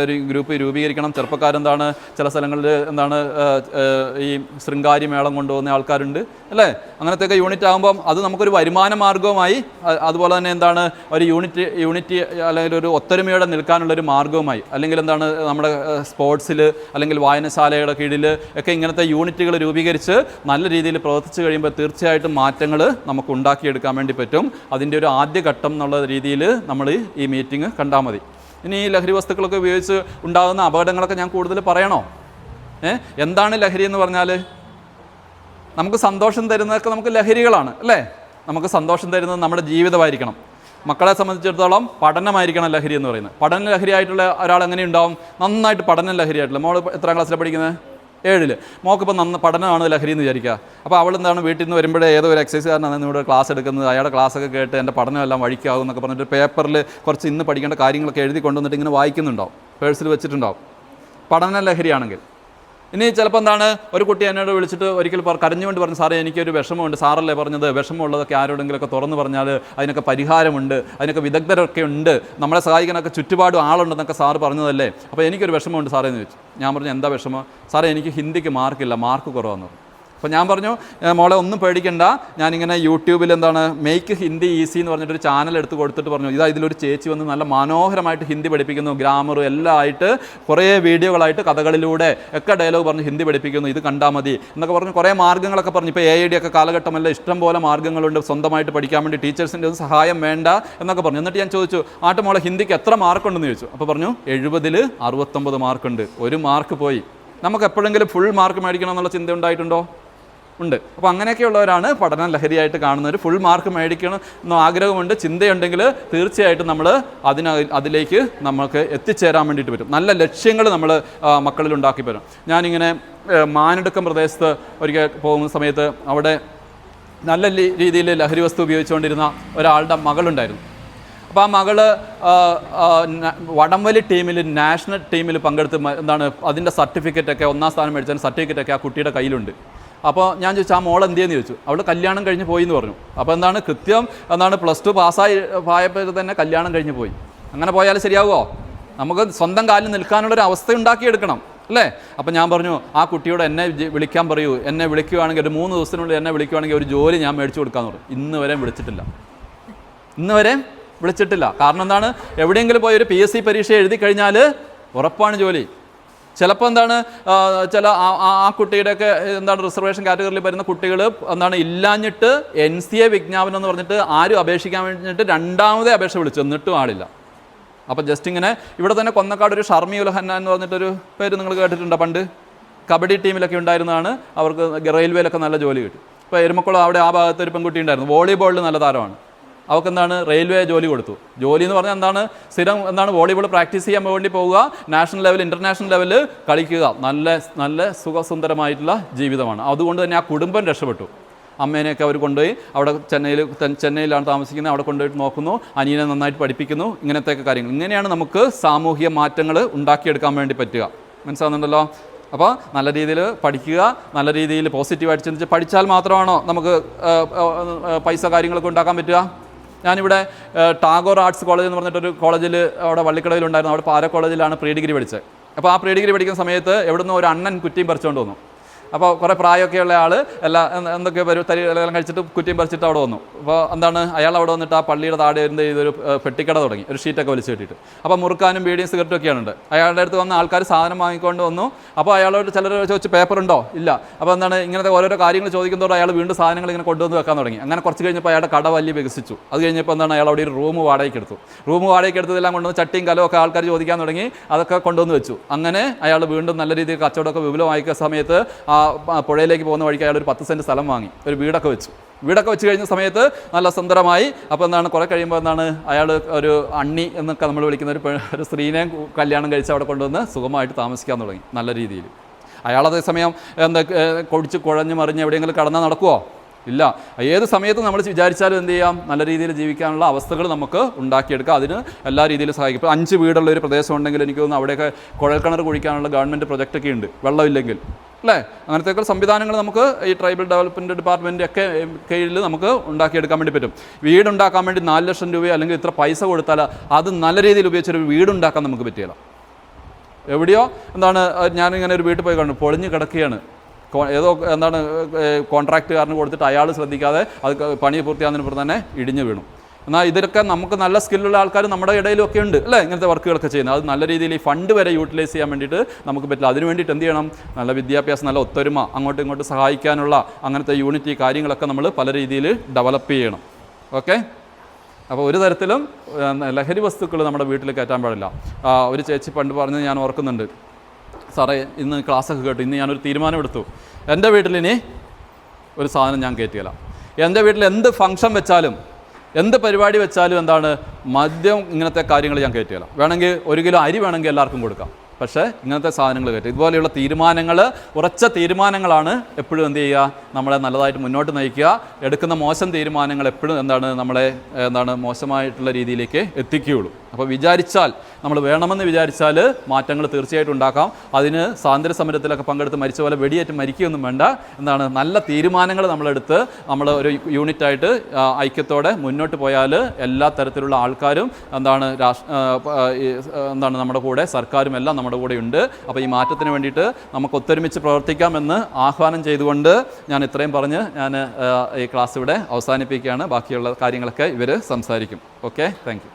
ഒരു ഗ്രൂപ്പ് രൂപീകരിക്കണം. ചെറുപ്പക്കാരെന്താണ് ചില സ്ഥലങ്ങളിൽ എന്താണ് ഈ ശൃംഗാരി മേളം കൊണ്ടുപോകുന്ന ആൾക്കാരുണ്ട് അല്ലേ? അങ്ങനത്തെയൊക്കെ യൂണിറ്റ് ആകുമ്പം അത് നമുക്കൊരു വരുമാന മാർഗവുമായി, അതുപോലെ തന്നെ എന്താണ് ഒരു യൂണിറ്റി അല്ലെങ്കിൽ ഒരു ഒത്തൊരുമയോടെ നിൽക്കാനുള്ളൊരു മാർഗവുമായി, അല്ലെങ്കിൽ എന്താണ് നമ്മുടെ സ്പോർട്സിൽ അല്ലെങ്കിൽ വായനശാലയുടെ കീഴിൽ ഒക്കെ ഇങ്ങനത്തെ യൂണിറ്റുകൾ രൂപീകരിച്ച് നല്ല രീതിയിൽ പ്രവർത്തിച്ച് കഴിയുമ്പോൾ തീർച്ചയായിട്ടും മാറ്റങ്ങൾ നമുക്ക് ഉണ്ടാക്കിയെടുക്കാൻ വേണ്ടി പറ്റും. അതിൻ്റെ ഒരു ആദ്യഘട്ടം എന്നുള്ള രീതിയിൽ നമ്മൾ ഈ മീറ്റിംഗ് കണ്ടാൽ മതി. ഇനി ഈ ലഹരി വസ്തുക്കളൊക്കെ ഉപയോഗിച്ച് ഉണ്ടാകുന്ന അപകടങ്ങളൊക്കെ ഞാൻ കൂടുതൽ പറയണോ? എന്താണ് ലഹരി എന്ന് പറഞ്ഞാൽ നമുക്ക് സന്തോഷം തരുന്നതൊക്കെ നമുക്ക് ലഹരികളാണ് അല്ലേ? നമുക്ക് സന്തോഷം തരുന്നത് നമ്മുടെ ജീവിതമായിരിക്കണം. മക്കളെ സംബന്ധിച്ചിടത്തോളം പഠനമായിരിക്കണം ലഹരി എന്ന് പറയുന്നത്. പഠന ലഹരിയായിട്ടുള്ള ഒരാൾ എങ്ങനെയുണ്ടാവും? നന്നായിട്ട് പഠന ലഹരിയായിട്ടുള്ള മോൾ എത്രാം ക്ലാസ്സിലാണ് പഠിക്കുന്നത്? 7. മോക്കിപ്പോൾ പഠനമാണ് ലഹരി എന്ന് വിചാരിക്കുക. അപ്പോൾ അവൾ എന്താണ് വീട്ടിൽ നിന്ന് വരുമ്പോഴേ ഏതോ ഒരു എക്സസൈസുകാരനാണ് ഇവിടെ ക്ലാസ് എടുക്കുന്നത്, അയാളുടെ ക്ലാസ്സൊക്കെ കേട്ട് എൻ്റെ പഠനമെല്ലാം വഴിക്കാവും എന്നൊക്കെ പറഞ്ഞിട്ട് പേപ്പറിൽ കുറച്ച് ഇന്ന് പഠിക്കേണ്ട കാര്യങ്ങളൊക്കെ എഴുതി കൊണ്ടുവന്നിട്ട് ഇങ്ങനെ വായിക്കുന്നുണ്ടാവും, പേഴ്സിൽ വെച്ചിട്ടുണ്ടാവും. പഠന ലഹരിയാണെങ്കിൽ ഇനി ചിലപ്പോൾ എന്താണ് ഒരു കുട്ടി എന്നോട് വിളിച്ചിട്ട് ഒരിക്കൽ കരഞ്ഞുകൊണ്ട് പറഞ്ഞു, സാറേ എനിക്കൊരു വിഷമമുണ്ട്. സാറല്ലേ പറഞ്ഞത് വിഷമമുള്ളതൊക്കെ ആരോടെങ്കിലുമൊക്കെ തുറന്ന് പറഞ്ഞാൽ അതിനൊക്കെ പരിഹാരമുണ്ട്, അതിനൊക്കെ വിദഗ്ധരൊക്കെ ഉണ്ട്, നമ്മളെ സഹായിക്കാനൊക്കെ ചുറ്റുപാടും ആളുണ്ടെന്നൊക്കെ സാറ് പറഞ്ഞതല്ലേ, അപ്പോൾ എനിക്കൊരു വിഷമമുണ്ട് സാറേ എന്ന് ചോദിച്ചു. ഞാൻ പറഞ്ഞു എന്താ വിഷമം? സാറേ എനിക്ക് ഹിന്ദിക്ക് മാർക്കില്ല, മാർക്ക് കുറവെന്ന് പറഞ്ഞു. അപ്പോൾ ഞാൻ പറഞ്ഞു മോളെ ഒന്നും പേടിക്കണ്ട, ഞാനിങ്ങനെ യൂട്യൂബിൽ എന്താണ് മേക്ക് ഹിന്ദി ഈസി എന്ന് പറഞ്ഞിട്ടൊരു ചാനൽ എടുത്ത് കൊടുത്തിട്ട് പറഞ്ഞു, ഇതിലൊരു ചേച്ചി വന്ന് നല്ല മനോഹരമായിട്ട് ഹിന്ദി പഠിപ്പിക്കുന്നു, ഗ്രാമർ എല്ലാം ആയിട്ട് കുറേ വീഡിയോകളായിട്ട് കഥകളിലൂടെ ഒക്കെ ഡയലോഗ് പറഞ്ഞ് ഹിന്ദി പഠിപ്പിക്കുന്നു, ഇത് കണ്ടാൽ മതി എന്നൊക്കെ പറഞ്ഞ് കുറേ മാർഗ്ഗങ്ങളൊക്കെ പറഞ്ഞു. ഇപ്പോൾ AID ഒക്കെ കാലഘട്ടമല്ല, ഇഷ്ടം പോലെ മാർഗ്ഗങ്ങളുണ്ട് സ്വന്തമായിട്ട് പഠിക്കാൻ വേണ്ടി, ടീച്ചേഴ്സിൻ്റെ ഒന്നും സഹായം വേണ്ട എന്നൊക്കെ പറഞ്ഞു. എന്നിട്ട് ഞാൻ ചോദിച്ചു മോളെ ഹിന്ദിക്ക് എത്ര മാർക്കുണ്ടെന്ന് ചോദിച്ചു. അപ്പോൾ പറഞ്ഞു 70-ൽ 69 മാർക്കുണ്ട്, 1 മാർക്ക് പോയി. നമുക്ക് എപ്പോഴെങ്കിലും ഫുൾ മാർക്ക് മേടിക്കണം എന്നുള്ള ചിന്ത ഉണ്ടായിട്ടുണ്ടോ? ഉണ്ട്. അപ്പോൾ അങ്ങനെയൊക്കെയുള്ളവരാണ് പഠന ലഹരിയായിട്ട് കാണുന്നവർ. ഫുൾ മാർക്ക് മേടിക്കണം എന്ന ആഗ്രഹമുണ്ട്, ചിന്തയുണ്ടെങ്കിൽ തീർച്ചയായിട്ടും നമ്മൾ അതിലേക്ക് നമുക്ക് എത്തിച്ചേരാൻ വേണ്ടിയിട്ട് പറ്റും. നല്ല ലക്ഷ്യങ്ങൾ നമ്മൾ മക്കളിൽ ഉണ്ടാക്കി വരും. ഞാനിങ്ങനെ മാനടുക്കം പ്രദേശത്ത് ഒരിക്കൽ പോകുന്ന സമയത്ത് അവിടെ നല്ല രീതിയിൽ ലഹരി വസ്തു ഉപയോഗിച്ചുകൊണ്ടിരുന്ന ഒരാളുടെ മകളുണ്ടായിരുന്നു. അപ്പോൾ ആ മകള് വടംവലി ടീമിൽ നാഷണൽ ടീമിൽ പങ്കെടുത്ത് എന്താണ് അതിൻ്റെ സർട്ടിഫിക്കറ്റൊക്കെ 1ാം സ്ഥാനം മേടിച്ചതിന് സർട്ടിഫിക്കറ്റൊക്കെ ആ കുട്ടിയുടെ കയ്യിലുണ്ട്. അപ്പോൾ ഞാൻ ചോദിച്ചു ആ മോൾ എന്തിയെന്ന് ചോദിച്ചു. അവൾ കല്യാണം കഴിഞ്ഞ് പോയി എന്ന് പറഞ്ഞു. അപ്പോൾ എന്താണ് കൃത്യം +2 പാസ്സായപ്പോൾ തന്നെ കല്യാണം കഴിഞ്ഞ് പോയി. അങ്ങനെ പോയാൽ ശരിയാവുമോ? നമുക്ക് സ്വന്തം കാലിൽ നിൽക്കാനുള്ളൊരു അവസ്ഥ ഉണ്ടാക്കിയെടുക്കണം അല്ലേ? അപ്പോൾ ഞാൻ പറഞ്ഞു ആ കുട്ടിയോട് എന്നെ വിളിക്കാൻ പറയൂ, എന്നെ വിളിക്കുകയാണെങ്കിൽ ഒരു 3 ദിവസത്തിനുള്ളിൽ എന്നെ വിളിക്കുകയാണെങ്കിൽ ഒരു ജോലി ഞാൻ മേടിച്ചു കൊടുക്കാമെന്ന് പറഞ്ഞു. ഇന്ന് വരെ വിളിച്ചിട്ടില്ല. കാരണം എന്താണ്, എവിടെയെങ്കിലും പോയി ഒരു PSC പരീക്ഷ എഴുതി കഴിഞ്ഞാൽ ഉറപ്പാണ് ജോലി. ചിലപ്പോൾ എന്താണ് ചില ആ കുട്ടിയുടെയൊക്കെ റിസർവേഷൻ കാറ്റഗറിയിൽ വരുന്ന കുട്ടികൾ ഇല്ലാഞ്ഞിട്ട് NCA വിജ്ഞാപനം എന്ന് പറഞ്ഞിട്ട് ആരും അപേക്ഷിക്കാൻ വേണ്ടിയിട്ട് 2ാമതേ അപേക്ഷ വിളിച്ചു, എന്നിട്ടും ആളില്ല. അപ്പോൾ ജസ്റ്റ് ഇങ്ങനെ ഇവിടെ തന്നെ കൊന്നക്കാട് ഒരു ഷർമി ഉൽഹന്ന എന്ന് പറഞ്ഞിട്ടൊരു പേര് നിങ്ങൾ കേട്ടിട്ടുണ്ടോ? പണ്ട് കബഡി ടീമിലൊക്കെ ഉണ്ടായിരുന്നതാണ്. അവർക്ക് റെയിൽവേയിലൊക്കെ നല്ല ജോലി കിട്ടി. ഇപ്പോൾ എരുമക്കുളം അവിടെ ആ ഭാഗത്ത് ഒരു പെൺകുട്ടി ഉണ്ടായിരുന്നു, വോളിബോളിൽ നല്ല താരമാണ്. അവർക്ക് റെയിൽവേ ജോലി കൊടുത്തു. ജോലി എന്ന് പറഞ്ഞാൽ സ്ഥിരം വോളിബോൾ പ്രാക്ടീസ് ചെയ്യാൻ വേണ്ടി പോവുക, നാഷണൽ ലെവൽ ഇൻ്റർനാഷണൽ ലെവൽ കളിക്കുക. നല്ല സുഖസുന്ദരമായിട്ടുള്ള ജീവിതമാണ്. അതുകൊണ്ട് തന്നെ ആ കുടുംബം രക്ഷപ്പെട്ടു. അമ്മേനെയൊക്കെ അവർ കൊണ്ടുപോയി അവിടെ ചെന്നൈയിലാണ് താമസിക്കുന്നത്, അവിടെ കൊണ്ടുപോയിട്ട് നോക്കുന്നു, അനിയനെ നന്നായിട്ട് പഠിപ്പിക്കുന്നു. ഇങ്ങനത്തെയൊക്കെ കാര്യങ്ങൾ. ഇങ്ങനെയാണ് നമുക്ക് സാമൂഹിക മാറ്റങ്ങൾ ഉണ്ടാക്കിയെടുക്കാൻ വേണ്ടി പറ്റുക. മനസ്സിലാകുന്നുണ്ടല്ലോ? അപ്പോൾ നല്ല രീതിയിൽ പഠിക്കുക, നല്ല രീതിയിൽ പോസിറ്റീവായിട്ട് ചിന്തിച്ച് പഠിച്ചാൽ മാത്രമാണോ നമുക്ക് പൈസ കാര്യങ്ങളൊക്കെ ഉണ്ടാക്കാൻ പറ്റുക? ഞാനിവിടെ ടാഗോർ ആർട്സ് കോളേജ് എന്ന് പറഞ്ഞിട്ടൊരു കോളേജിൽ അവിടെ വള്ളിക്കടവിലുണ്ടായിരുന്നു. അവിടെ പാല കോളേജിലാണ് പ്രീ ഡിഗ്രി പഠിച്ചത്. അപ്പോൾ ആ പ്രീ ഡിഗ്രി പഠിക്കുന്ന സമയത്ത് എവിടുന്ന് ഒരു അണ്ണൻ കുറ്റിയും പറിച്ചുകൊണ്ട് വന്നു. അപ്പോൾ കുറേ പ്രായമൊക്കെയുള്ള ആൾ എന്തൊക്കെ തരികളെല്ലാം കഴിച്ചിട്ട് കുറ്റിയും പറിച്ചിട്ട് അവിടെ വന്നു. അപ്പോൾ എന്താണ് അയാൾ അവിടെ വന്നിട്ട് ആ പള്ളിയുടെ താഴെ എന്ത് ചെയ്തൊരു പെട്ടിക്കട തുടങ്ങി, ഒരു ഷീറ്റൊക്കെ വലിച്ചു കെട്ടിയിട്ട്. അപ്പോൾ മുറുക്കാനും ബീഡിയും സിഗരറ്റും ഒക്കെയാണ്. അയാളുടെ അടുത്ത് വന്ന ആൾക്കാർ സാധനം വാങ്ങിക്കൊണ്ട് വന്നു. അപ്പോൾ അയാളോട് ചിലർ ചോദിച്ചു പേപ്പറുണ്ടോ, ഇല്ല. അപ്പോൾ എന്താണ് ഇങ്ങനത്തെ ഓരോരോ കാര്യങ്ങൾ ചോദിക്കുന്നതോടെ അയാൾ വീണ്ടും സാധനങ്ങൾ ഇങ്ങനെ കൊണ്ടുവന്ന് വെക്കാൻ തുടങ്ങി. അങ്ങനെ കുറച്ച് കഴിഞ്ഞപ്പോൾ അയാളുടെ കട വലിയ വികസിച്ചു. അത് കഴിഞ്ഞപ്പോൾ എന്താണ് അയാൾ അവിടെ ഒരു റൂം വാടകയ്ക്ക് എടുത്തു. റൂം വാടകയ്ക്ക് എടുത്തതെല്ലാം കൊണ്ടുവന്ന് ചട്ടിയും കലവും ഒക്കെ ആൾക്കാർ ചോദിക്കാൻ തുടങ്ങി. അതൊക്കെ കൊണ്ടുവന്ന് വെച്ചു. അങ്ങനെ അയാൾ വീണ്ടും നല്ല രീതിയിൽ കച്ചവടമൊക്കെ വിപുലമാക്കിയ സമയത്ത് ആ പുഴയിലേക്ക് പോകുന്ന വഴിക്ക് അയാൾ ഒരു 10 സെൻറ്റ് സ്ഥലം വാങ്ങി, ഒരു വീടൊക്കെ വെച്ചു. വീടൊക്കെ വെച്ച് കഴിഞ്ഞ സമയത്ത് നല്ല സുന്ദരമായി. അപ്പോൾ എന്താണ് കുറേ കഴിയുമ്പോൾ എന്താണ് അയാൾ ഒരു അണ്ണി എന്നൊക്കെ നമ്മൾ വിളിക്കുന്ന ഒരു സ്ത്രീനെ കല്യാണം കഴിച്ച് അവിടെ കൊണ്ടുവന്ന് സുഖമായിട്ട് താമസിക്കാൻ തുടങ്ങി നല്ല രീതിയിൽ. അയാൾ അതേസമയം എന്താ കുഴഞ്ഞ് മറിഞ്ഞ് എവിടെയെങ്കിലും കടന്നാൽ നടക്കുമോ? ഇല്ല. ഏത് സമയത്തും നമ്മൾ വിചാരിച്ചാലും എന്ത് ചെയ്യാം, നല്ല രീതിയിൽ ജീവിക്കാനുള്ള അവസ്ഥകൾ നമുക്ക് ഉണ്ടാക്കിയെടുക്കാം. അതിന് എല്ലാ രീതിയിലും സഹായിക്കും. ഇപ്പോൾ 5 വീടുള്ള ഒരു പ്രദേശം ഉണ്ടെങ്കിൽ എനിക്ക് തോന്നുന്നു അവിടെയൊക്കെ കുഴൽക്കിണർ കുഴിക്കാനുള്ള ഗവൺമെൻറ് പ്രൊജക്റ്റൊക്കെ ഉണ്ട്, വെള്ളമില്ലെങ്കിൽ അല്ലേ. അങ്ങനത്തെ സംവിധാനങ്ങൾ നമുക്ക് ഈ ട്രൈബൽ ഡെവലപ്മെൻറ്റ് ഡിപ്പാർട്ട്മെൻറ്റ് ഒക്കെ കീഴിൽ നമുക്ക് ഉണ്ടാക്കിയെടുക്കാൻ വേണ്ടി പറ്റും. വീടുണ്ടാക്കാൻ വേണ്ടി 4 ലക്ഷം രൂപയോ അല്ലെങ്കിൽ ഇത്ര പൈസ കൊടുത്താൽ അത് നല്ല രീതിയിൽ ഉപയോഗിച്ചൊരു വീടുണ്ടാക്കാൻ നമുക്ക് പറ്റില്ല. എവിടെയോ എന്താണ് ഞാനിങ്ങനെ ഒരു വീട്ടിൽ പോയി കണ്ടു, പൊളിഞ്ഞ് കിടക്കുകയാണ്. ഏതോ എന്താണ് കോൺട്രാക്റ്റുകാരന് കൊടുത്തിട്ട് അയാൾ ശ്രദ്ധിക്കാതെ അത് പണി പൂർത്തിയാകുന്നതിന് തന്നെ ഇടിഞ്ഞു വീണു. എന്നാൽ ഇതിലൊക്കെ നമുക്ക് നല്ല സ്കില്ലുള്ള ആൾക്കാർ നമ്മുടെ ഇടയിലൊക്കെ ഉണ്ട് അല്ലേ, ഇങ്ങനത്തെ വർക്കുകളൊക്കെ ചെയ്യുന്നത്. അത് നല്ല രീതിയിൽ ഈ ഫണ്ട് വരെ യൂട്ടിലൈസ് ചെയ്യാൻ വേണ്ടിയിട്ട് നമുക്ക് പറ്റില്ല. അതിന് വേണ്ടിയിട്ട് എന്ത് ചെയ്യണം, നല്ല വിദ്യാഭ്യാസം, നല്ല ഒത്തൊരുമ, അങ്ങോട്ടും ഇങ്ങോട്ടും സഹായിക്കാനുള്ള അങ്ങനത്തെ യൂണിറ്റി കാര്യങ്ങളൊക്കെ നമ്മൾ പല രീതിയിൽ ഡെവലപ്പ് ചെയ്യണം. ഓക്കെ. അപ്പോൾ ഒരു തരത്തിലും ലഹരി വസ്തുക്കൾ നമ്മുടെ വീട്ടിൽ കയറ്റാൻ പാടില്ല. ഒരു ചേച്ചി പണ്ട് പറഞ്ഞത് ഞാൻ ഓർക്കുന്നുണ്ട്, സാറേ ഇന്ന് ക്ലാസ്സൊക്കെ കേട്ടു, ഇന്ന് ഞാനൊരു തീരുമാനമെടുത്തു, എൻ്റെ വീട്ടിലിനി ഒരു സാധനം ഞാൻ കയറ്റുകയില്ല. എൻ്റെ വീട്ടിൽ എന്ത് ഫംഗ്ഷൻ വെച്ചാലും എന്ത് പരിപാടി വെച്ചാലും എന്താണ് മദ്യം ഇങ്ങനത്തെ കാര്യങ്ങൾ ഞാൻ കയറ്റുകയില്ല. വേണമെങ്കിൽ 1 കിലോ അരി വേണമെങ്കിൽ എല്ലാവർക്കും കൊടുക്കാം, പക്ഷേ ഇങ്ങനത്തെ സാധനങ്ങൾ കയറ്റും. ഇതുപോലെയുള്ള തീരുമാനങ്ങൾ, ഉറച്ച തീരുമാനങ്ങളാണ് എപ്പോഴും എന്ത് ചെയ്യുക, നമ്മളെ നല്ലതായിട്ട് മുന്നോട്ട് നയിക്കുക. എടുക്കുന്ന മോശം തീരുമാനങ്ങൾ എപ്പോഴും നമ്മളെ മോശമായിട്ടുള്ള രീതിയിലേക്ക് എത്തിക്കുകയുള്ളൂ. അപ്പോൾ വിചാരിച്ചാൽ, നമ്മൾ വേണമെന്ന് വിചാരിച്ചാൽ മാറ്റങ്ങൾ തീർച്ചയായിട്ടും ഉണ്ടാക്കാം. അതിന് സ്വാതന്ത്ര്യ സമരത്തിലൊക്കെ പങ്കെടുത്ത് മരിച്ച പോലെ വെടിയേറ്റ് മരിക്കുകയൊന്നും വേണ്ട. നല്ല തീരുമാനങ്ങൾ നമ്മളെടുത്ത് നമ്മൾ ഒരു യൂണിറ്റായിട്ട് ഐക്യത്തോടെ മുന്നോട്ട് പോയാൽ എല്ലാ തരത്തിലുള്ള ആൾക്കാരും നമ്മുടെ കൂടെ, സർക്കാരും എല്ലാം നമ്മുടെ കൂടെ ഉണ്ട്. അപ്പോൾ ഈ മാറ്റത്തിന് വേണ്ടിയിട്ട് നമുക്ക് ഒത്തൊരുമിച്ച് പ്രവർത്തിക്കാമെന്ന് ആഹ്വാനം ചെയ്തുകൊണ്ട് ഞാൻ ഇത്രയും പറഞ്ഞ് ഞാൻ ഈ ക്ലാസ് ഇവിടെ അവസാനിപ്പിക്കുകയാണ്. ബാക്കിയുള്ള കാര്യങ്ങളൊക്കെ ഇവർ സംസാരിക്കും. Okay, thank you.